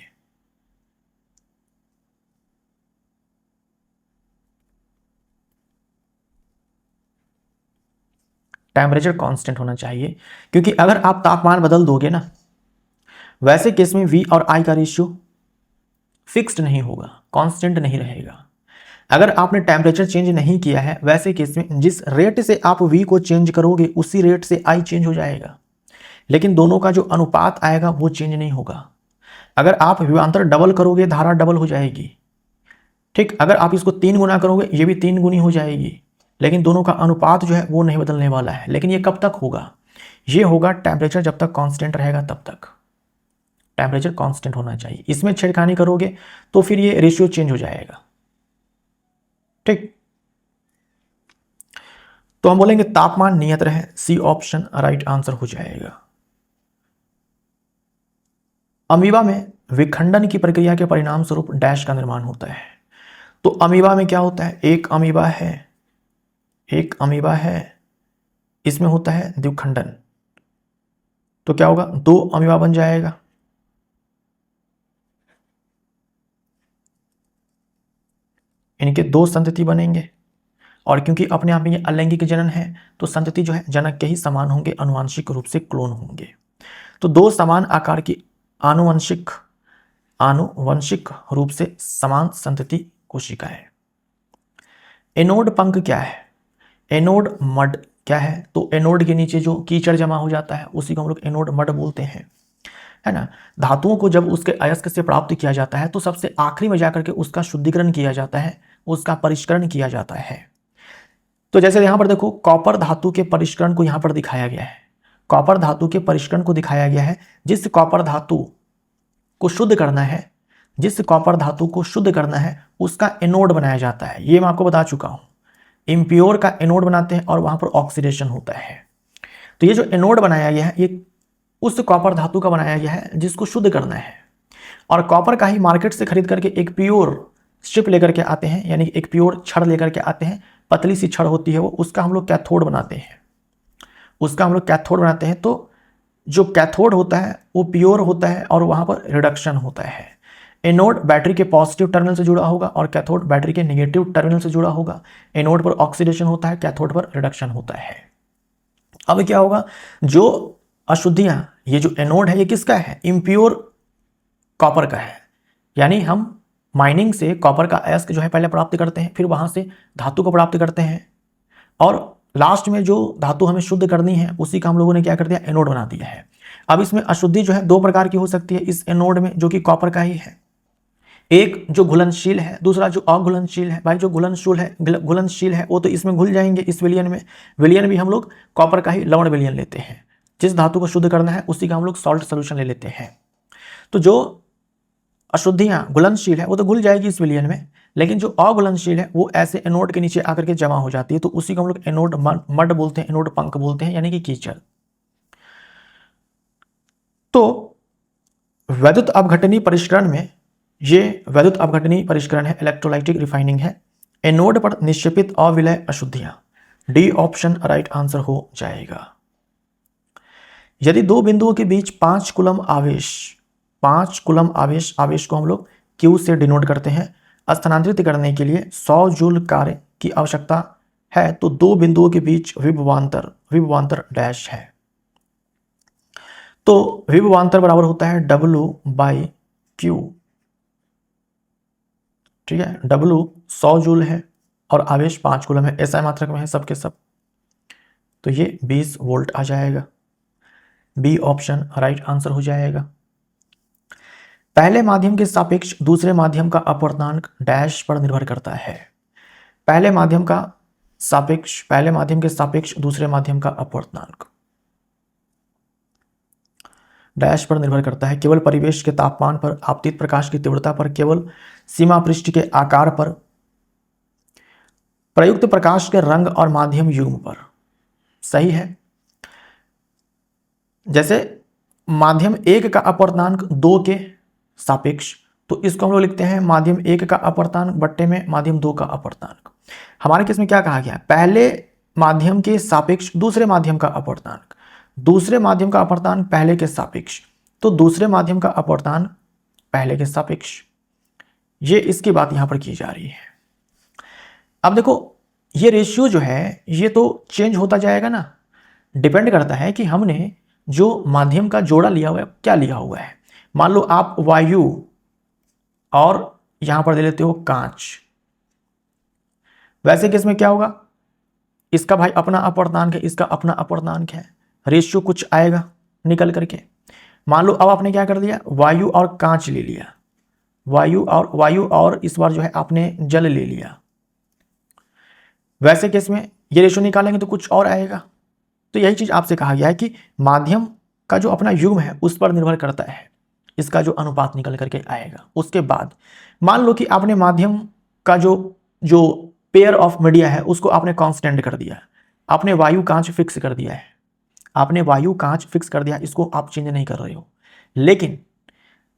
टेम्परेचर कांस्टेंट होना चाहिए, क्योंकि अगर आप तापमान बदल दोगे ना, वैसे केस में V और I का रेशियो फिक्स्ड नहीं होगा, कांस्टेंट नहीं रहेगा। अगर आपने टेम्परेचर चेंज नहीं किया है, वैसे केस में जिस रेट से आप V को चेंज करोगे उसी रेट से I चेंज हो जाएगा, लेकिन दोनों का जो अनुपात आएगा वो चेंज नहीं होगा। अगर आप विभवांतर डबल करोगे, धारा डबल हो जाएगी, ठीक। अगर आप इसको 3 गुना करोगे, ये भी 3 गुनी हो जाएगी, लेकिन दोनों का अनुपात जो है वो नहीं बदलने वाला है। लेकिन ये कब तक होगा? ये होगा टेम्परेचर जब तक कांस्टेंट रहेगा तब तक। टेम्परेचर कांस्टेंट होना चाहिए। इसमें छेड़खानी करोगे तो फिर ये रेशियो चेंज हो जाएगा, ठीक। तो हम बोलेंगे तापमान नियत रहे, सी ऑप्शन राइट आंसर हो जाएगा। अमीबा में विखंडन की प्रक्रिया के परिणाम स्वरूप डैश का निर्माण होता है। तो अमीबा में क्या होता है, एक अमीबा है, इसमें होता है द्विखंडन, तो क्या होगा, दो अमीबा बन जाएगा। इनके दो संतति बनेंगे, और क्योंकि अपने आप में ये अलैंगिक जनन है तो संतति जो है जनक के ही समान होंगे, आनुवंशिक रूप से क्लोन होंगे। तो दो समान आकार की आनुवंशिक रूप से समान संतति कोशिकाएं। एनोड पंख क्या है, एनोड मड क्या है, तो एनोड के नीचे जो कीचड़ जमा हो जाता है उसी को हम लोग एनोड मड बोलते हैं, है ना। धातुओं को जब उसके अयस्क से प्राप्त किया जाता है तो सबसे आखिरी में जाकर के उसका शुद्धिकरण किया जाता है, उसका परिष्करण किया जाता है। तो जैसे यहां पर देखो कॉपर धातु के परिष्करण को यहां पर दिखाया गया है, कॉपर धातु के परिष्करण को दिखाया गया है। जिस कॉपर धातु को शुद्ध करना है, जिस कॉपर धातु को शुद्ध करना है उसका एनोड बनाया जाता है, ये मैं आपको बता चुका हूं। इम्प्योर का एनोड बनाते हैं और वहां पर ऑक्सीडेशन होता है। तो ये जो एनोड बनाया गया है ये उस कॉपर धातु का बनाया गया है जिसको शुद्ध करना है, और कॉपर का ही मार्केट से खरीद करके एक प्योर स्ट्रिप लेकर के आते हैं, यानी एक प्योर छड़ लेकर के आते हैं, पतली सी छड़ होती है वो, उसका हम लोग कैथोड बनाते हैं, उसका हम लोग कैथोड बनाते हैं। तो जो कैथोड होता है वो प्योर होता है और वहां पर रिडक्शन होता है। एनोड बैटरी के पॉजिटिव टर्मिनल से जुड़ा होगा और कैथोड बैटरी के नेगेटिव टर्मिनल से जुड़ा होगा। एनोड पर ऑक्सीडेशन होता है, कैथोड पर रिडक्शन होता है। अब क्या होगा, जो अशुद्धियां, ये जो एनोड है ये किसका है, इम्प्योर कॉपर का है, यानी हम माइनिंग से कॉपर का अयस्क जो है पहले प्राप्त करते हैं, फिर वहां से धातु को प्राप्त करते हैं, और लास्ट में जो धातु हमें शुद्ध करनी है उसी का हम लोगों ने क्या कर दिया, एनोड बना दिया है। अब इसमें अशुद्धि जो है दो प्रकार की हो सकती है इस एनोड में, जो कि कॉपर का ही है। एक जो घुलनशील है, दूसरा जो अघुलनशील है। भाई जो घुलनशील है वो तो इसमें घुल जाएंगे, इस विलयन में। विलयन भी हम लोग कॉपर का ही लवण विलयन लेते हैं, जिस धातु को शुद्ध करना है उसी का हम लोग सॉल्ट सोल्यूशन ले लेते हैं। तो जो अशुद्धियां घुलनशील है वो तो घुल जाएगी इस विलयन में, लेकिन जो अघुलनशील है वो ऐसे एनोड के नीचे आकर के जमा हो जाती है, तो उसी को हम लोग एनोड मड बोलते हैं, एनोड पंख बोलते हैं, यानी कि कीचड़। तो वैद्युत अपघटनी परिष्करण में, ये वैद्युत अपघटनी परिष्करण है, इलेक्ट्रोलाइटिक रिफाइनिंग है। एनोड पर निक्षेपित अविलय अशुद्धियां, डी ऑप्शन राइट आंसर हो जाएगा। यदि दो बिंदुओं के बीच 5 कूलम आवेश को हम लोग Q से डिनोट करते हैं, स्थानांतरित करने के लिए 100 जूल कार्य की आवश्यकता है, तो दो बिंदुओं के बीच विभवांतर डैश है। तो विभवांतर बराबर होता है W/Q, ठीक है। W 100 जूल है और आवेश 5 कूलम है, ऐसा मात्रक में है सबके सब, तो ये 20 वोल्ट आ जाएगा। बी ऑप्शन राइट आंसर हो जाएगा। पहले माध्यम के सापेक्ष दूसरे माध्यम का अपवर्तनांक डैश पर निर्भर करता है। पहले माध्यम के सापेक्ष दूसरे माध्यम का अपवर्तनांक डैश पर निर्भर करता है। केवल परिवेश के तापमान पर, आपतित प्रकाश की तीव्रता पर, केवल सीमा पृष्ठ के आकार पर, प्रयुक्त प्रकाश के रंग और माध्यम युग्म पर। सही है। जैसे माध्यम 1 का अपवर्तनांक 2 के सापेक्ष, तो इसको हम लोग लिखते हैं माध्यम 1 का अपवर्तनांक बट्टे में माध्यम 2 का अपवर्तनांक। हमारे केस में क्या कहा गया, पहले माध्यम के सापेक्ष दूसरे माध्यम का अपवर्तनांक, दूसरे माध्यम का अपवर्तनांक पहले के सापेक्ष, तो दूसरे माध्यम का अपवर्तनांक पहले के सापेक्ष, ये इसकी बात यहां पर की जा रही है। अब देखो ये रेशियो जो है ये तो चेंज होता जाएगा ना, डिपेंड करता है कि हमने जो माध्यम का जोड़ा लिया हुआ है क्या लिया हुआ है। मान लो आप वायु और यहां पर दे लेते हो कांच, वैसे केस में क्या होगा, इसका भाई अपना अपवर्तनांक है, इसका अपना अपवर्तनांक है, रेशियो कुछ आएगा निकल करके। मान लो अब आपने क्या कर दिया, वायु और कांच ले लिया, वायु और इस बार जो है आपने जल ले लिया, वैसे केस में ये रेशियो निकालेंगे तो कुछ और आएगा। तो यही चीज आपसे कहा गया है कि माध्यम का जो अपना युग्म है उस पर निर्भर करता है इसका जो अनुपात निकल करके आएगा। उसके बाद मान लो कि आपने माध्यम का जो पेयर ऑफ मीडिया है उसको आपने कांस्टेंट कर दिया, आपने वायु कांच फिक्स कर दिया है, आपने वायु कांच फिक्स कर दिया, इसको आप चेंज नहीं कर रहे हो, लेकिन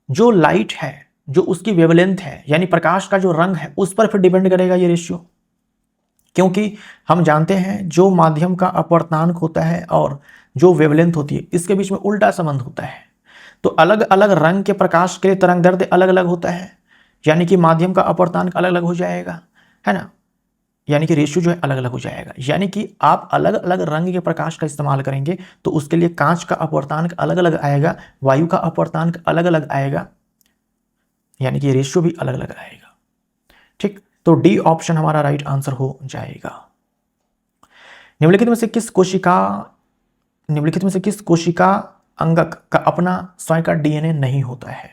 जो लाइट है, जो उसकी वेवलेंथ है, यानी प्रकाश का जो रंग है, उस पर फिर डिपेंड करेगा ये रेशियो। क्योंकि हम जानते हैं जो माध्यम का अपवर्तनांक होता है और जो वेवलेंथ होती है, इसके बीच में उल्टा संबंध होता है। तो अलग अलग रंग के प्रकाश के लिए तरंग दैर्ध्य अलग अलग होता है, यानी कि माध्यम का अपवर्तनांक अलग अलग हो जाएगा, है ना, यानी कि रेशियो जो है अलग अलग हो जाएगा। यानी कि आप अलग अलग रंग के प्रकाश का इस्तेमाल करेंगे तो उसके लिए कांच का अपवर्तनांक अलग अलग आएगा, वायु का अपवर्तनांक अलग अलग आएगा, यानी कि रेशियो भी अलग अलग आएगा। ठीक, तो डी ऑप्शन हमारा राइट आंसर हो जाएगा। निम्नलिखित में से किस कोशिका अंगक का अपना स्वयं का डीएनए नहीं होता है?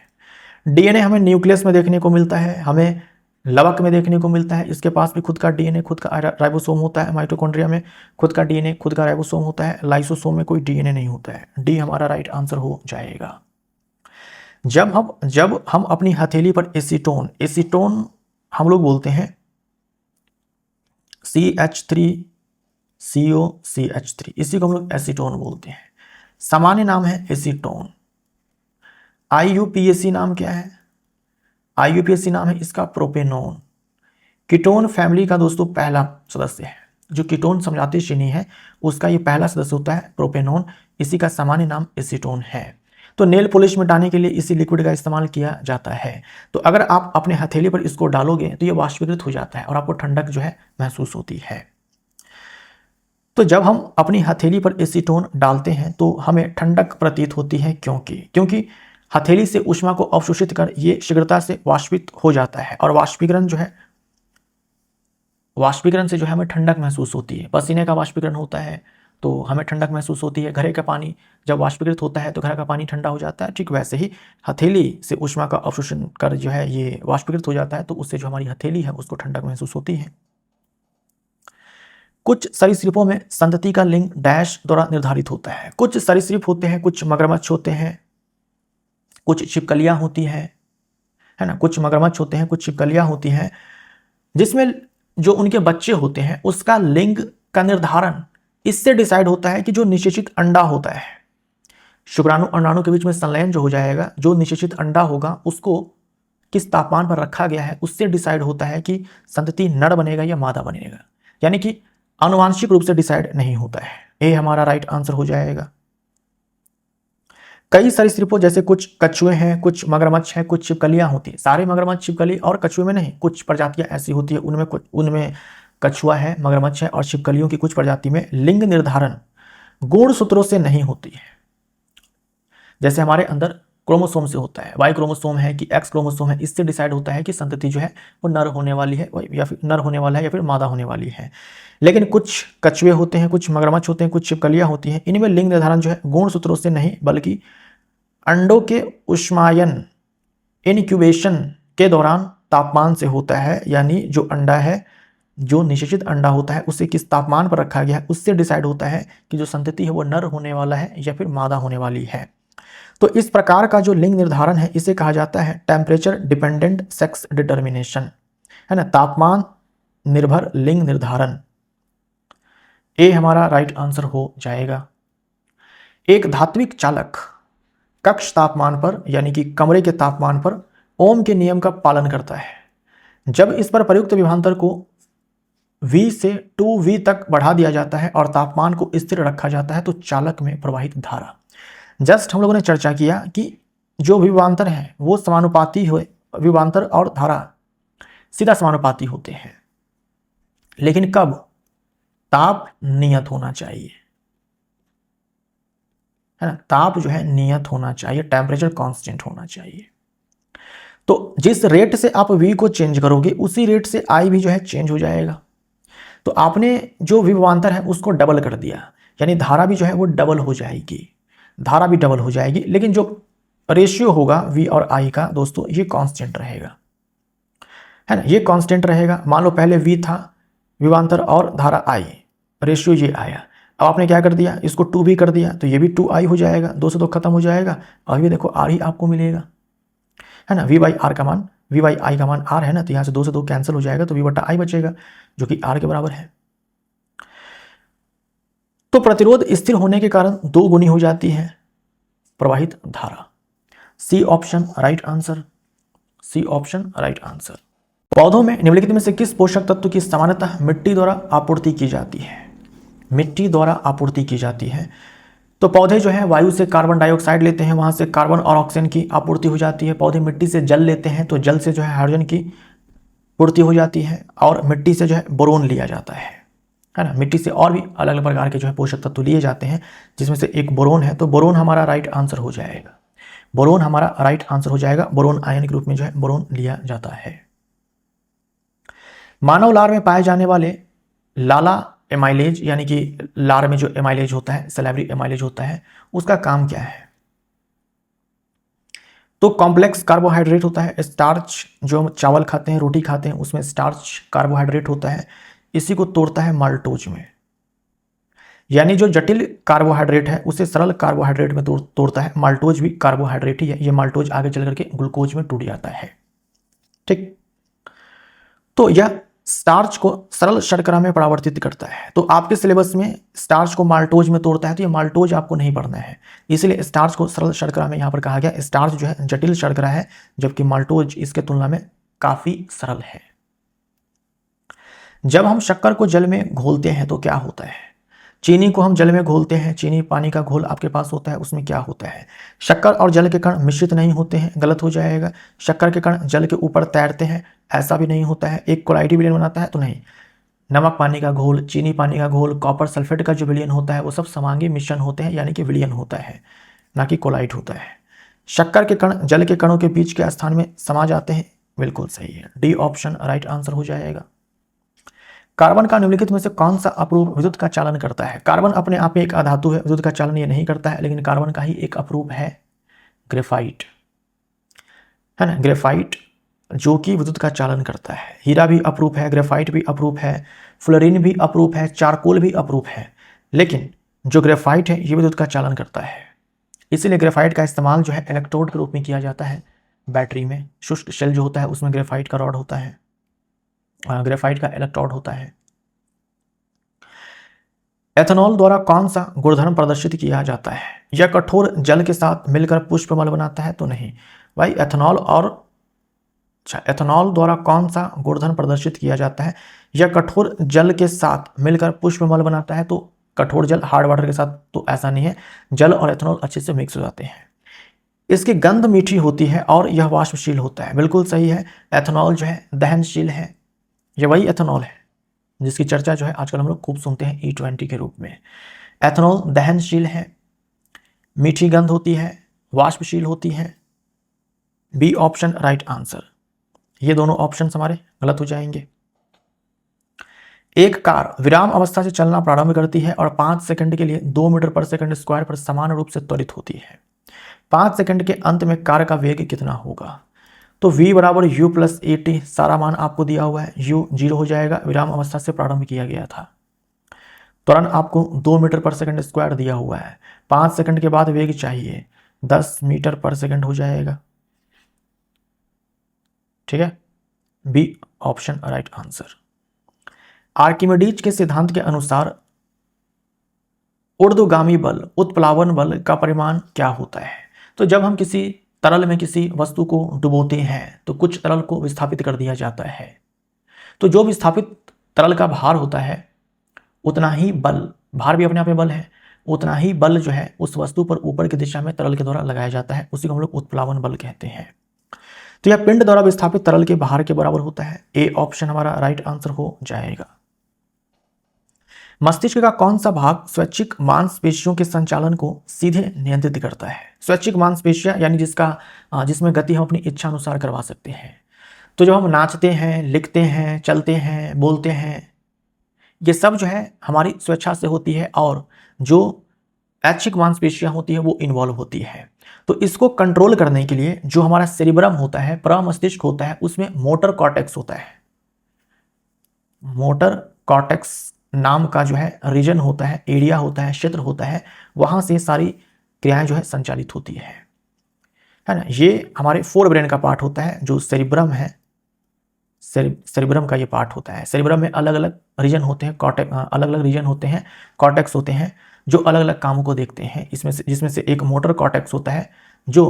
डीएनए हमें न्यूक्लियस में देखने को मिलता है, हमें लवक में देखने को मिलता है, इसके पास भी खुद का डीएनए, खुद का राइबोसोम होता है, माइटोकॉन्ड्रिया में खुद का डीएनए, खुद का राइबोसोम होता है, लाइसोसोम में कोई डीएनए नहीं होता है। डी हमारा राइट आंसर हो जाएगा। जब हम अपनी हथेली पर एसीटोन हम लोग बोलते हैं CH3COCH3, इसी को हम लोग एसीटोन बोलते हैं। सामान्य नाम है एसीटोन। IUPAC नाम क्या है? IUPAC नाम है इसका प्रोपेनोन। कीटोन फैमिली का दोस्तों पहला सदस्य है, जो कीटोन समझाती चीनी है उसका ये पहला सदस्य होता है प्रोपेनोन, इसी का सामान्य नाम एसीटोन है। तो नेल पॉलिश मिटाने के लिए इसी लिक्विड का इस्तेमाल किया जाता है। तो अगर आप अपने हथेली पर इसको डालोगे तो ये वाष्पीकृत हो जाता है और आपको ठंडक जो है महसूस होती है। तो जब हम अपनी हथेली पर एसीटोन डालते हैं तो हमें ठंडक प्रतीत होती है, क्योंकि हथेली से ऊष्मा को अवशोषित कर ये शीघ्रता से वाष्पित हो जाता है और वाष्पीकरण से जो है हमें ठंडक महसूस होती है। पसीने का वाष्पीकरण होता है तो हमें ठंडक महसूस होती है। घड़े का पानी जब वाष्पीकृत होता है तो घर का पानी ठंडा हो जाता है। ठीक वैसे ही हथेली से ऊष्मा का अवशोषण कर जो है ये वाष्पीकृत हो जाता है, तो उससे जो हमारी हथेली है उसको ठंडक महसूस होती है। कुछ सरीसृपों में संतति का लिंग डैश द्वारा निर्धारित होता है। कुछ सरीसृप होते हैं, कुछ मगरमच्छ होते हैं, कुछ छिपकलियां होती है ना, कुछ मगरमच्छ होते हैं, कुछ छिपकलियां होती हैं, जिसमें जो उनके बच्चे होते हैं उसका लिंग का निर्धारण इससे डिसाइड होता है कि जो निषेचित अंडा होता है, शुक्राणु अंडाणु के बीच में संलयन जो हो जाएगा, जो निषेचित अंडा होगा उसको किस तापमान पर रखा गया है उससे डिसाइड होता है कि संतति नर बनेगा या मादा बनेगा, यानी कि आनुवांशिक रूप से डिसाइड नहीं होता है। ये हमारा राइट आंसर हो जाएगा। कई सरीसृपों जैसे कुछ कछुए हैं, कुछ मगरमच्छ हैं, कुछ छिपकलियां होती है। सारे मगरमच्छ छिपकली और कछुए में नहीं, कुछ प्रजातियां ऐसी होती है उनमें कछुआ है, मगरमच्छ है और छिपकलियों की कुछ प्रजाति में लिंग निर्धारण गुणसूत्रों से नहीं होती है। जैसे हमारे अंदर क्रोमोसोम से होता है, वाई क्रोमोसोम है कि एक्स क्रोमोसोम है, इससे डिसाइड होता है कि संतति जो है वो नर होने वाली है या फिर नर होने वाला है या फिर मादा होने वाली है। लेकिन कुछ कछुए होते हैं, कुछ मगरमच्छ होते हैं, कुछ छिपकलियां होती हैं, इनमें लिंग निर्धारण जो है गुणसूत्रों से नहीं बल्कि अंडों के उष्मायन इनक्यूबेशन के दौरान तापमान से होता है। यानी जो अंडा है, जो निषेचित अंडा होता है, उसे किस तापमान पर रखा गया है उससे डिसाइड होता है कि जो संतति है वो नर होने वाला है या फिर मादा होने वाली है। तो इस प्रकार का जो लिंग निर्धारण है इसे कहा जाता है टेम्परेचर डिपेंडेंट सेक्स डिटर्मिनेशन, है ना, तापमान निर्भर लिंग निर्धारण। ए हमारा राइट आंसर हो जाएगा। एक धात्विक चालक कक्ष तापमान पर यानी कि कमरे के तापमान पर ओम के नियम का पालन करता है। जब इस पर प्रयुक्त विभवांतर को V से 2V तक बढ़ा दिया जाता है और तापमान को स्थिर रखा जाता है तो चालक में प्रवाहित धारा, जस्ट हम लोगों ने चर्चा किया कि जो विभवांतर है वो समानुपाती हुए, विभवांतर और धारा सीधा समानुपाती होते हैं, लेकिन कब? ताप नियत होना चाहिए, है ना, ताप जो है नियत होना चाहिए, टेम्परेचर कांस्टेंट होना चाहिए। तो जिस रेट से आप V को चेंज करोगे उसी रेट से I भी जो है चेंज हो जाएगा। तो आपने जो विभवांतर है उसको डबल कर दिया, यानी धारा भी जो है वो डबल हो जाएगी, धारा भी डबल हो जाएगी, लेकिन जो रेशियो होगा V और I का दोस्तों ये कांस्टेंट रहेगा, है ना, ये कांस्टेंट रहेगा। मान लो पहले V था विभवांतर और धारा I, रेशियो ये आया, अब आपने क्या कर दिया, इसको 2V कर दिया तो ये भी 2I हो जाएगा, 2 से 2 खत्म हो जाएगा और ये देखो R ही आपको मिलेगा, है ना। V बाई I का मान R है ना, तो यहाँ से 2 से 2 कैंसिल हो जाएगा तो V बटा I बचेगा जो कि R के बराबर है। तो प्रतिरोध स्थिर होने के कारण दो गुनी हो जाती है प्रवाहित धारा। C option right answer, C option right answer. पौधों में निम्नलिखित में से किस पोषक तत्व की सामान्यतः मिट्टी द्वारा आपूर्ति की जाती है? मिट्टी द्वारा आपूर्ति की जाती है। तो पौधे जो है वायु से कार्बन डाइऑक्साइड लेते हैं, वहां से कार्बन और ऑक्सीजन की आपूर्ति हो जाती है। पौधे मिट्टी से जल लेते हैं, तो जल से जो है हाइड्रोजन की पूर्ति हो जाती है। और मिट्टी से जो है बोरोन लिया जाता है ना। मिट्टी से और भी अलग अलग प्रकार के जो है पोषक तत्व लिए जाते हैं, जिसमें से एक बोरोन है। तो बोरोन हमारा राइट आंसर हो जाएगा, बोरोन हमारा राइट आंसर हो जाएगा। बोरोन आयन के रूप में जो है बोरोन लिया जाता है। मानव लार में पाए जाने वाले लाला एमाइलेज, यानी कि लार में जो एमाइलेज होता है, सैलिवरी एमाइलेज होता है, उसका काम क्या है? तो कॉम्प्लेक्स कार्बोहाइड्रेट होता है। स्टार्च जो हम चावल खाते हैं, रोटी खाते हैं, उसमें स्टार्च कार्बोहाइड्रेट होता है। इसी को तोड़ता है माल्टोज में, यानी जो जटिल कार्बोहाइड्रेट है उसे सरल कार्बोहाइड्रेट में तोड़ता है। माल्टोज भी कार्बोहाइड्रेट ही है। ये माल्टोज आगे चल करके ग्लूकोज में टूट जाता है। ठीक, तो यह स्टार्च को सरल शर्करा में परिवर्तित करता है। तो आपके सिलेबस में स्टार्च को माल्टोज में तोड़ता है, तो ये माल्टोज आपको नहीं पढ़ना है, इसलिए स्टार्च को सरल शर्करा में यहाँ पर कहा गया। स्टार्च जो है जटिल शर्करा है, जबकि माल्टोज इसके तुलना में काफी सरल है। जब हम शक्कर को जल में घोलते हैं तो क्या होता है? चीनी को हम जल में घोलते हैं, चीनी पानी का घोल आपके पास होता है, उसमें क्या होता है? शक्कर और जल के कण मिश्रित नहीं होते हैं, गलत हो जाएगा। शक्कर के कण जल के ऊपर तैरते हैं, ऐसा भी नहीं होता है। एक कोलाइडी विलयन बनाता है तो नहीं। नमक पानी का घोल, चीनी पानी का घोल, कॉपर सल्फेट का जो विलयन होता है, वो सब समांगी मिश्रण होते हैं, यानी कि विलयन होता है, ना कि कोलाइड होता है। शक्कर के कण जल के कणों के बीच के स्थान में समा जाते हैं, बिल्कुल सही है। डी ऑप्शन राइट आंसर हो जाएगा। कार्बन का निम्नलिखित में से कौन सा अपरूप विद्युत का चालन करता है? कार्बन अपने आप में एक अधातु है, विद्युत का चालन ये नहीं करता है, लेकिन कार्बन का ही एक अपरूप है ग्रेफाइट, है ना। ग्रेफाइट जो कि विद्युत का चालन करता है। हीरा भी अपरूप है, ग्रेफाइट भी अपरूप है, फ्लोरीन भी अपरूप है, चारकोल भी अपरूप है, लेकिन जो ग्रेफाइट है ये विद्युत का चालन करता है। इसीलिए ग्रेफाइट का इस्तेमाल जो है इलेक्ट्रोड के रूप में किया जाता है बैटरी में। शुष्क शेल जो होता है उसमें ग्रेफाइट का रॉड होता है, ग्रेफाइट का इलेक्ट्रोड होता है। एथेनॉल द्वारा कौन सा गुणधर्म प्रदर्शित किया जाता है? यह कठोर जल के साथ मिलकर पुष्पमल बनाता है तो नहीं। भाई एथेनॉल द्वारा कौन सा गुणधर्म प्रदर्शित किया जाता है? यह कठोर जल के साथ मिलकर पुष्पमल बनाता है। तो कठोर जल हार्ड वाटर के साथ तो ऐसा नहीं है, जल और एथेनॉल अच्छे से मिक्स हो जाते हैं। इसकी गंध मीठी होती है और यह वाष्पशील होता है, बिल्कुल सही है। एथेनॉल जो है दहनशील है, यह वही एथेनॉल है जिसकी चर्चा जो है आजकल हम लोग खूब सुनते हैं E20 के रूप में। एथेनॉल दहनशील है, मीठी गंध होती है, वाष्पशील होती है। B option right answer. ये दोनों ऑप्शन हमारे गलत हो जाएंगे। एक कार विराम अवस्था से चलना प्रारंभ करती है और 5 सेकंड के लिए 2 मीटर पर सेकंड स्क्वायर पर समान रूप से त्वरित होती है। 5 सेकंड के अंत में कार का वेग कितना होगा? तो v बराबर u प्लस AT, सारा मान आपको दिया हुआ है। u 0 हो जाएगा, विराम अवस्था से प्रारंभ किया गया था। त्वरण आपको 2 मीटर पर सेकंड स्क्वायर दिया हुआ है। 5 सेकंड के बाद वेग चाहिए, 10 मीटर पर सेकंड हो जाएगा। ठीक है, B option right answer. Archimedes के सिद्धांत के अनुसार ऊर्ध्वगामी बल, उत्प्लावन बल का परिमाण क्या होता है? तो जब हम किसी तरल में किसी वस्तु को डुबोते हैं तो कुछ तरल को विस्थापित कर दिया जाता है। तो जो विस्थापित तरल का भार होता है उतना ही बल, भार भी अपने आप में बल है, उतना ही बल जो है उस वस्तु पर ऊपर की दिशा में तरल के द्वारा लगाया जाता है। उसी को हम लोग उत्प्लावन बल कहते हैं। तो यह पिंड द्वारा विस्थापित तरल के भार के बराबर होता है। ए ऑप्शन हमारा राइट आंसर हो जाएगा। मस्तिष्क का कौन सा भाग स्वैच्छिक मांसपेशियों के संचालन को सीधे नियंत्रित करता है? स्वैच्छिक मांसपेशियां यानी जिसमें गति हम अपनी इच्छा अनुसार करवा सकते हैं। तो जब हम नाचते हैं, लिखते हैं, चलते हैं, बोलते हैं, ये सब जो है हमारी स्वेच्छा से होती है, और जो ऐच्छिक मांसपेशियां होती है वो इन्वॉल्व होती है। तो इसको कंट्रोल करने के लिए जो हमारा सेरिब्रम होता है, प्रमस्तिष्क होता है, उसमें मोटर कॉर्टेक्स होता है। मोटर कॉर्टेक्स नाम का जो है रीजन होता है, एरिया होता है, क्षेत्र होता है, वहां से सारी क्रियाएं जो है संचालित होती है ना। ये हमारे फोर ब्रेन का पार्ट होता है जो सेरिब्रम है। सेरिब्रम का ये पार्ट होता है। सेरिब्रम में अलग अलग रीजन होते हैं, अलग अलग रीजन होते हैं, कॉर्टेक्स होते हैं जो अलग अलग कामों को देखते हैं। इसमें से जिसमें से एक मोटर कॉर्टेक्स होता है जो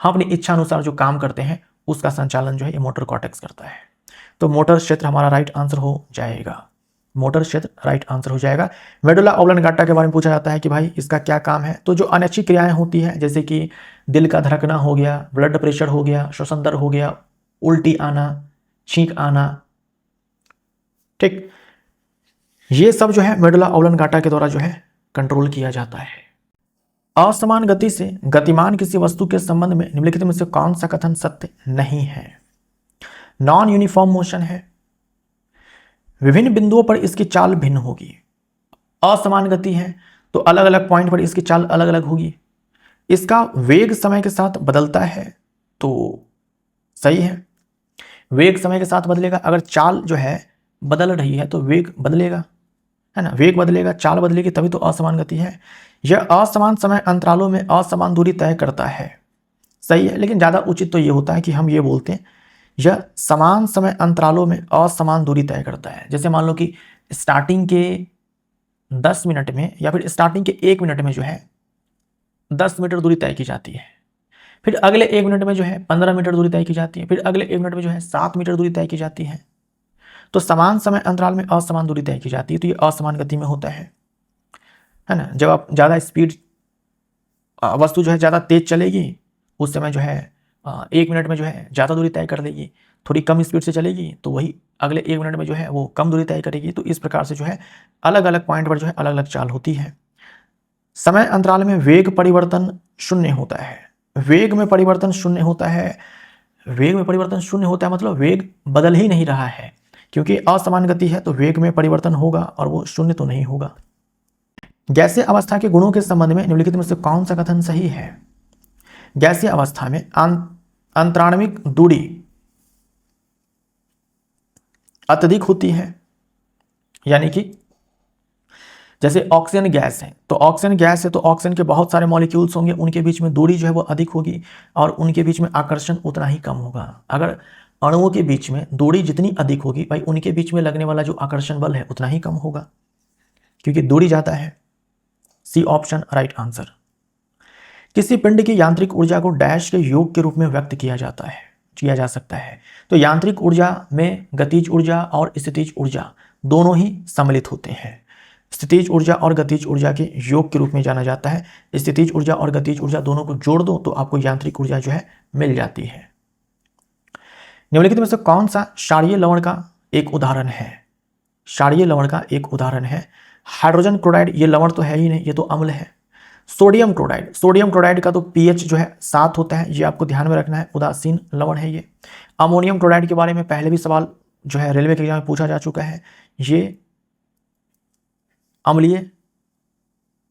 हम अपनी इच्छा अनुसार जो काम करते हैं उसका संचालन जो है ये मोटर कॉर्टेक्स करता है। तो मोटर क्षेत्र हमारा राइट आंसर हो जाएगा। मोटर क्षेत्र राइट आंसर हो जाएगा। मेडुला ऑब्लांगाटा के बारे में पूछा जाता है कि भाई इसका क्या काम है। तो जो अनैच्छिक क्रियाएं होती हैं जैसे कि दिल का धड़कना हो गया, ब्लड प्रेशर हो गया, श्वसन दर हो गया, उल्टी आना, छींक आना, ठीक, ये सब जो है मेडुला ऑब्लांगाटा के द्वारा जो है कंट्रोल किया जाता है। असमान गति से गतिमान किसी वस्तु के संबंध में निम्नलिखित में से कौन सा कथन सत्य नहीं है? नॉन यूनिफॉर्म मोशन है, विभिन्न बिंदुओं पर इसकी चाल भिन्न होगी, असमान गति है तो अलग अलग पॉइंट पर इसकी चाल अलग अलग होगी, इसका वेग समय के साथ बदलता है तो सही है, वेग समय के साथ बदलेगा। अगर चाल जो है बदल रही है तो वेग बदलेगा, है ना, वेग बदलेगा, चाल बदलेगी, तभी तो असमान गति है। यह असमान समय अंतरालों में असमान दूरी तय करता है, सही है, लेकिन ज़्यादा उचित तो ये होता है कि हम ये बोलते हैं यह समान समय अंतरालों में असमान दूरी तय करता है। जैसे मान लो कि स्टार्टिंग के 10 मिनट में या फिर स्टार्टिंग के 1 मिनट में जो है 10 मीटर दूरी तय की जाती है, फिर अगले 1 मिनट में जो है 15 मीटर दूरी तय की जाती है, फिर अगले 1 मिनट में जो है 7 मीटर दूरी तय की जाती है। तो समान समय अंतराल में असमान दूरी तय की जाती है, तो ये असमान गति में होता है ना। जब आप ज़्यादा स्पीड वस्तु जो है ज़्यादा तेज चलेगी उस समय जो है 1 मिनट में जो है ज़्यादा दूरी तय कर देगी, थोड़ी कम स्पीड से चलेगी तो वही अगले 1 मिनट में जो है वो कम दूरी तय करेगी। तो इस प्रकार से जो है अलग अलग पॉइंट पर जो है अलग अलग चाल होती है। समय अंतराल में वेग परिवर्तन शून्य होता है, वेग में परिवर्तन शून्य होता है, वेग में परिवर्तन शून्य होता है मतलब वेग बदल ही नहीं रहा है, क्योंकि असमान गति है तो वेग में परिवर्तन होगा और वो शून्य तो नहीं होगा। गैसीय अवस्था के गुणों के संबंध में निम्नलिखित में से कौन सा कथन सही है? गैसीय अवस्था में अंतराणविक दूरी अत्यधिक होती है, यानी कि जैसे ऑक्सीजन गैस है तो ऑक्सीजन गैस है तो ऑक्सीजन के बहुत सारे मॉलिक्यूल्स होंगे, उनके बीच में दूरी जो है वो अधिक होगी और उनके बीच में आकर्षण उतना ही कम होगा। अगर अणुओं के बीच में दूरी जितनी अधिक होगी भाई उनके बीच में लगने वाला जो आकर्षण बल है उतना ही कम होगा, क्योंकि दूरी ज़्यादा है। C option right answer. किसी पिंड की यांत्रिक ऊर्जा को डैश के योग के रूप में व्यक्त किया जा सकता है। तो यांत्रिक ऊर्जा में गतिज ऊर्जा और स्थितिज ऊर्जा दोनों ही सम्मिलित होते हैं। स्थितिज ऊर्जा और गतिज ऊर्जा के योग के रूप में जाना जाता है। स्थितिज ऊर्जा और गतिज ऊर्जा दोनों को जोड़ दो तो आपको यांत्रिक ऊर्जा जो है मिल जाती है। निम्नलिखित में से कौन सा क्षारीय लवण का एक उदाहरण है? क्षारीय लवण का एक उदाहरण है हाइड्रोजन क्लोराइड। ये लवण तो है ही नहीं, ये तो अम्ल है। सोडियम क्लोराइड, सोडियम क्लोराइड का तो पीएच जो है 7 होता है, ये आपको ध्यान में रखना है, उदासीन लवण है ये। अमोनियम क्लोराइड के बारे में पहले भी सवाल जो है रेलवे के एग्जाम में पूछा जा चुका है, ये अम्लीय,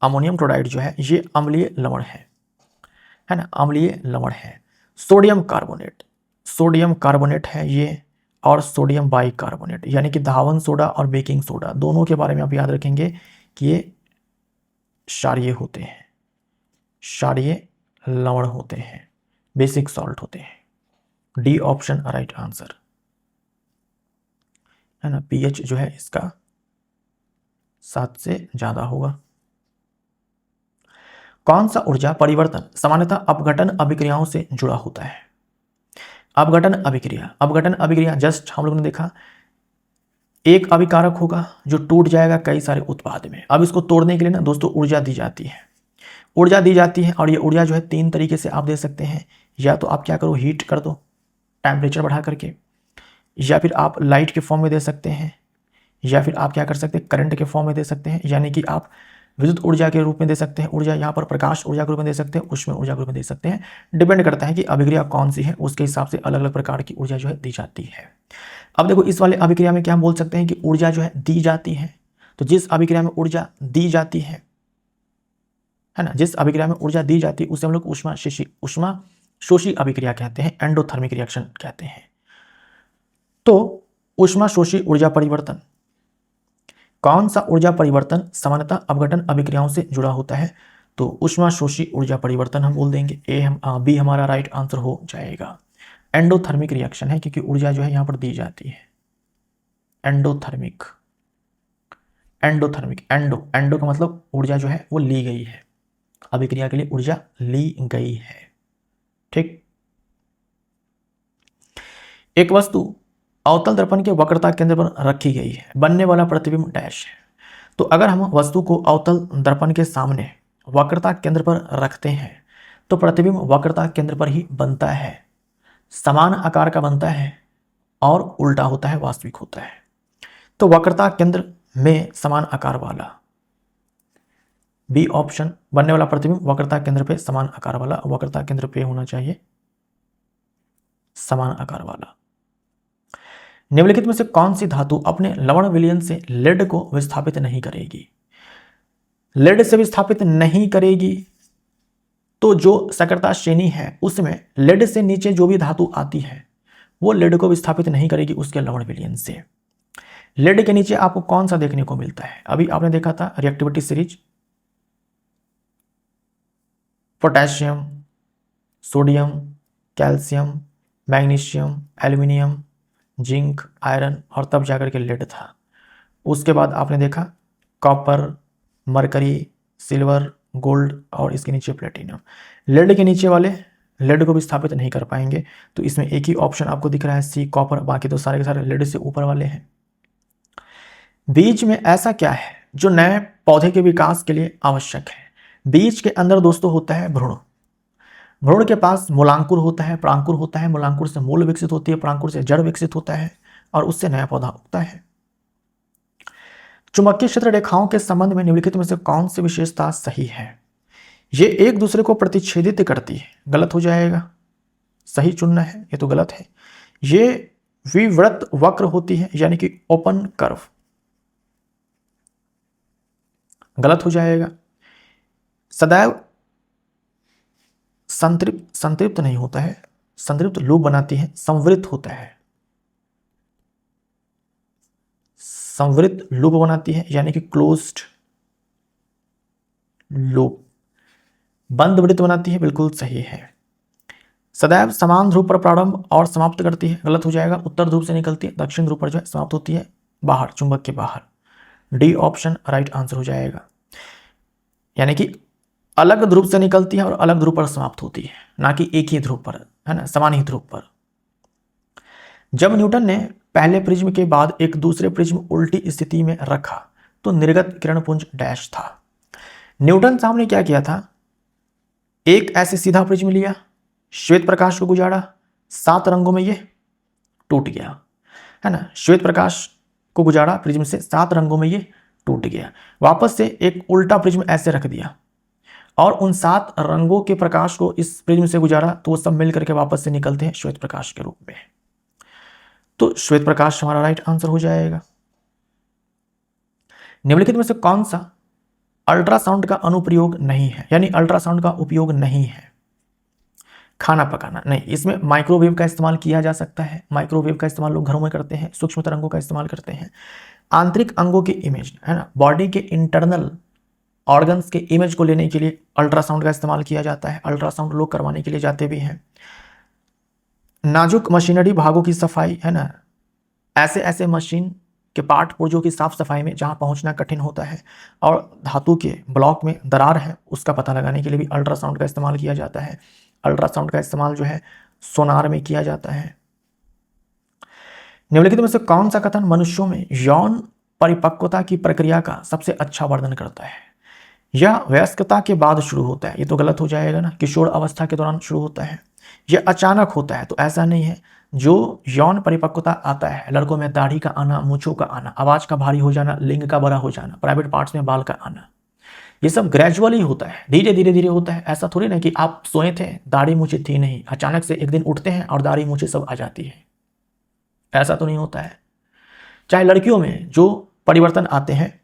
अमोनियम क्लोराइड जो है ये अम्लीय लवण है ना, अम्लीय लवण है। सोडियम कार्बोनेट, सोडियम कार्बोनेट है ये, और सोडियम बाइकार्बोनेट यानी कि धावन सोडा और बेकिंग सोडा दोनों के बारे में आप याद रखेंगे कि ये क्षारीय होते हैं, क्षारीय लवण होते हैं, बेसिक सॉल्ट होते हैं। डी ऑप्शन राइट आंसर है ना। पीएच जो है इसका 7 से ज्यादा होगा। कौन सा ऊर्जा परिवर्तन सामान्यतः अपघटन अभिक्रियाओं से जुड़ा होता है? अपघटन अभिक्रिया, अपघटन अभिक्रिया जस्ट हम लोगों ने देखा एक अभिकारक होगा जो टूट जाएगा कई सारे उत्पाद में। अब इसको तोड़ने के लिए ना दोस्तों ऊर्जा दी जाती है, ऊर्जा दी जाती है, और ये ऊर्जा जो है 3 तरीके से आप दे सकते हैं। या तो आप क्या करो, हीट कर दो टेम्परेचर बढ़ा करके, या फिर आप लाइट के फॉर्म में दे सकते हैं, या फिर आप क्या कर सकते हैं करंट के फॉर्म में दे सकते हैं, यानी कि आप विद्युत ऊर्जा के रूप में दे सकते हैं ऊर्जा, यहाँ पर प्रकाश ऊर्जा के रूप में दे सकते हैं, उष्ण ऊर्जा के रूप में दे सकते हैं। डिपेंड करता है कि अभिक्रिया कौन सी है, उसके हिसाब से अलग अलग प्रकार की ऊर्जा जो है दी जाती है। अब देखो इस वाले अभिक्रिया में क्या हम बोल सकते हैं कि ऊर्जा जो है दी जाती है। तो जिस अभिक्रिया में ऊर्जा दी जाती है ना, जिस अभिक्रिया में ऊर्जा दी जाती है उसे हम लोग उष्मा शोषी अभिक्रिया कहते हैं, एंडोथर्मिक रिएक्शन कहते हैं। तो उष्मा शोषी ऊर्जा परिवर्तन, कौन सा ऊर्जा परिवर्तन सामान्यतः अपघटन अभिक्रियाओं से जुड़ा होता है? तो उष्मा शोषी ऊर्जा परिवर्तन हम बोल देंगे। बी हमारा राइट आंसर हो जाएगा। एंडोथर्मिक रिएक्शन है क्योंकि ऊर्जा जो है यहाँ पर दी जाती है। एंडोथर्मिक, एंडोथर्मिक, एंडो का मतलब ऊर्जा जो है वो ली गई है, अभिक्रिया के लिए ऊर्जा ली गई है। ठीक। एक वस्तु अवतल दर्पण के वक्रता केंद्र पर रखी गई है, बनने वाला प्रतिबिंब डैश है। तो अगर हम वस्तु को अवतल दर्पण के सामने वक्रता केंद्र पर रखते हैं तो प्रतिबिंब वक्रता केंद्र पर ही बनता है, समान आकार का बनता है और उल्टा होता है, वास्तविक होता है। तो वक्रता केंद्र में समान आकार वाला, बी ऑप्शन, बनने वाला प्रतिबिंब वक्रता केंद्र पे समान आकार वाला, वक्रता केंद्र पे होना चाहिए समान आकार वाला। निम्नलिखित में से कौन सी धातु अपने लवण विलयन से लेड को विस्थापित नहीं करेगी? लेड से विस्थापित नहीं करेगी तो जो सक्रियता श्रेणी है उसमें लेड से नीचे जो भी धातु आती है वो लेड को विस्थापित नहीं करेगी उसके लवण विलयन से। लेड के नीचे आपको कौन सा देखने को मिलता है? अभी आपने देखा था reactivity series, potassium, sodium, calcium, magnesium, aluminium, zinc, iron और तब जाकर के लेड था। उसके बाद आपने देखा कॉपर, मरकरी, सिल्वर, गोल्ड और इसके नीचे प्लेटिनम। लेड के नीचे वाले लेड को भी स्थापित नहीं कर पाएंगे, तो इसमें एक ही ऑप्शन आपको दिख रहा है सी कॉपर, बाकी तो सारे के सारे लेड से ऊपर वाले हैं। बीज में ऐसा क्या है जो नए पौधे के विकास के लिए आवश्यक है? बीज के अंदर दोस्तों होता है भ्रूण। भ्रूण के पास मूलांकुर होता है, प्रांकुर होता है, मूलांकुर से मूल विकसित होती है, प्रांकुर से जड़ विकसित होता है और उससे नया पौधा उगता है। चुंबकीय क्षेत्र रेखाओं के संबंध में निम्नलिखित में से कौन सी विशेषता सही है? ये एक दूसरे को प्रतिच्छेदित करती है, गलत हो जाएगा, सही चुनना है, ये तो गलत है। ये विवृत वक्र होती है यानी कि ओपन कर्व, गलत हो जाएगा। सदैव संतृप्त नहीं होता है, संतृप्त लूप बनाती है, संवृत होता है, संवृत लूप बनाती है यानी कि क्लोज्ड लूप, बंद वृत्त बनाती है, बिल्कुल सही है। सदैव समान ध्रुव पर प्रारंभ और समाप्त करती है, गलत हो जाएगा। उत्तर ध्रुव से निकलती है, दक्षिण ध्रुव पर जो है समाप्त होती है, बाहर, चुंबक के बाहर। डी ऑप्शन राइट आंसर हो जाएगा। यानी कि अलग ध्रुव से निकलती है और अलग ध्रुव पर समाप्त होती है, ना कि एक ही ध्रुव पर, है ना, समान ही ध्रुव पर। जब न्यूटन ने पहले प्रिज्म के बाद एक दूसरे प्रिज्म उल्टी स्थिति में रखा तो निर्गत किरणपुंज डैश था। न्यूटन साहब ने क्या किया था? एक ऐसे सीधा प्रिज्म लिया, श्वेत प्रकाश को गुजारा, 7 रंगों में ये टूट गया, है ना, श्वेत प्रकाश को गुजारा प्रिज्म से, 7 रंगों में ये टूट गया। वापस से एक उल्टा प्रिज्म ऐसे रख दिया और उन 7 रंगों के प्रकाश को इस प्रिज्म से गुजारा तो वो सब मिलकर के वापस से निकलते हैं श्वेत प्रकाश के रूप में। तो श्वेत प्रकाश हमारा राइट आंसर हो जाएगा। निम्नलिखित में से कौन सा अल्ट्रासाउंड का अनुप्रयोग नहीं है, यानी अल्ट्रासाउंड का उपयोग नहीं है? खाना पकाना नहीं, इसमें माइक्रोवेव का इस्तेमाल किया जा सकता है, माइक्रोवेव का इस्तेमाल लोग घरों में करते हैं, सूक्ष्म तरंगों का इस्तेमाल करते हैं। आंतरिक अंगों की इमेज, है ना, बॉडी के इंटरनल ऑर्गन्स के इमेज को लेने के लिए अल्ट्रासाउंड का इस्तेमाल किया जाता है, अल्ट्रासाउंड लोग करवाने के लिए जाते भी हैं। नाजुक मशीनरी भागों की सफाई, है ना, ऐसे ऐसे मशीन के पार्ट पुर्जों की साफ सफाई में जहां पहुंचना कठिन होता है और धातु के ब्लॉक में दरार है उसका पता लगाने के लिए भी अल्ट्रासाउंड का इस्तेमाल किया जाता है। अल्ट्रासाउंड का इस्तेमाल जो है सोनार में किया जाता है। निम्नलिखित में से कौन सा कथन मनुष्यों में यौन परिपक्वता की प्रक्रिया का सबसे अच्छा वर्णन करता है? यह वयस्कता के बाद शुरू होता है, ये तो गलत हो जाएगा ना, किशोर अवस्था के दौरान शुरू होता है। यह अचानक होता है, तो ऐसा नहीं है। जो यौन परिपक्वता आता है, लड़कों में दाढ़ी का आना, मूंछों का आना, आवाज का भारी हो जाना, लिंग का बड़ा हो जाना, प्राइवेट पार्ट्स में बाल का आना, ये सब ग्रेजुअली होता है, धीरे धीरे धीरे होता है। ऐसा थोड़ी ना कि आप सोए थे, दाढ़ी मूंछें थी नहीं, अचानक से एक दिन उठते हैं और दाढ़ी मूंछें सब आ जाती है, ऐसा तो नहीं होता है। चाहे लड़कियों में जो परिवर्तन आते हैं,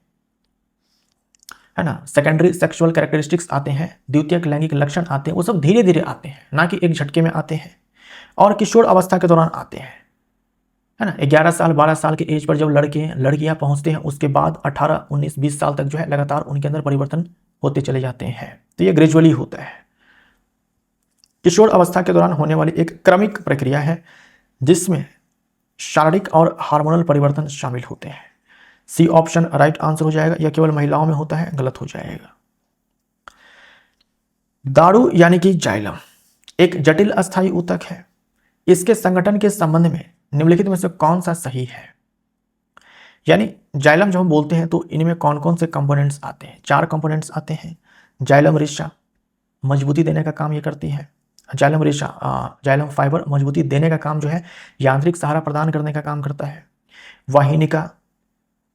है ना, सेकेंडरी सेक्सुअल कैरेक्टरिस्टिक्स आते हैं, द्वितीयक लैंगिक लक्षण आते हैं, वो सब धीरे धीरे आते हैं, ना कि एक झटके में आते हैं। और किशोर अवस्था के दौरान आते हैं, है ना, 11 साल 12 साल के एज पर जब लड़कियां पहुंचते हैं, उसके बाद 18 19 20 साल तक जो है लगातार उनके अंदर परिवर्तन होते चले जाते हैं। तो ये ग्रेजुअली होता है। किशोर अवस्था के दौरान होने वाली एक क्रमिक प्रक्रिया है जिसमें शारीरिक और हार्मोनल परिवर्तन शामिल होते हैं। सी ऑप्शन राइट आंसर हो जाएगा। यह केवल महिलाओं में होता है, गलत हो जाएगा। दारू यानी कि जाइलम एक जटिल अस्थायी ऊतक है। इसके संगठन के संबंध में निम्नलिखित में से कौन सा सही है? यानी जाइलम जब हम बोलते हैं तो इनमें कौन कौन से कंपोनेंट्स आते हैं? 4 कंपोनेंट्स आते हैं। जाइलम रेशा मजबूती देने का काम ये करती है। जाइलम रेशा जाइलम फाइबर मजबूती देने का काम जो है यांत्रिक सहारा प्रदान करने का काम करता है। वाहिनिका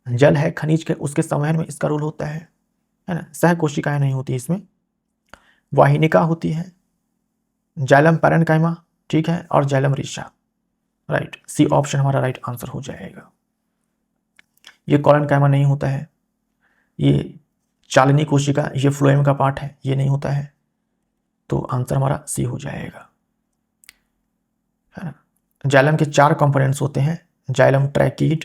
जल है खनिज के, उसके संवहन में इसका रोल होता है ना। सह कोशिकाएं नहीं होती इसमें, वाहिनिका होती है। जाइलम पैरेन्काइमा, ठीक है, और जाइलम रेशा, राइट। सी ऑप्शन हमारा राइट आंसर हो जाएगा। ये कॉलनकाइमा नहीं होता है, ये चालनी कोशिका, ये फ्लोएम का पार्ट है, ये नहीं होता है, तो आंसर हमारा सी हो जाएगा, है ना। जाइलम के 4 कंपोनेंट्स होते हैं। जाइलम ट्रैकीड,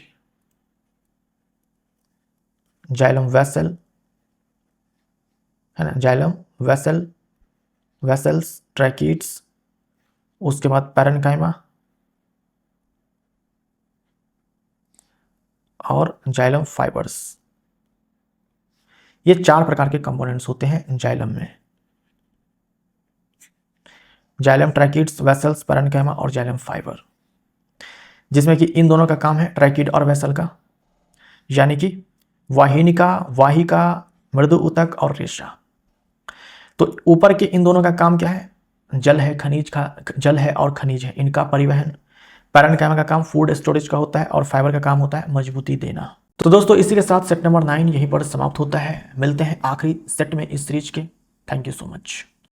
जाइलम वेसल, है ना, जाइलम वेसल, वेसल्स, ट्रैकीड्स, उसके बाद पैरेन्काइमा और जाइलम फाइबर्स। ये 4 प्रकार के कंपोनेंट्स होते हैं जाइलम में। जाइलम ट्रैकीड्स, वेसल्स, पैरेन्काइमा और जाइलम फाइबर, जिसमें कि इन दोनों का काम है ट्रैकीड और वेसल का, यानी कि वाहिनिका, वाहिका, मृदु ऊतक और रेशा। तो ऊपर के इन दोनों का काम क्या है? जल है, खनिज का जल है और खनिज है, इनका परिवहन। पैरेन्काइमा का काम फूड स्टोरेज का होता है और फाइबर का काम होता है मजबूती देना। तो दोस्तों इसी के साथ सेट नंबर 9 यहीं पर समाप्त होता है। मिलते हैं आखिरी सेट में इस सीरीज के। Thank you so much.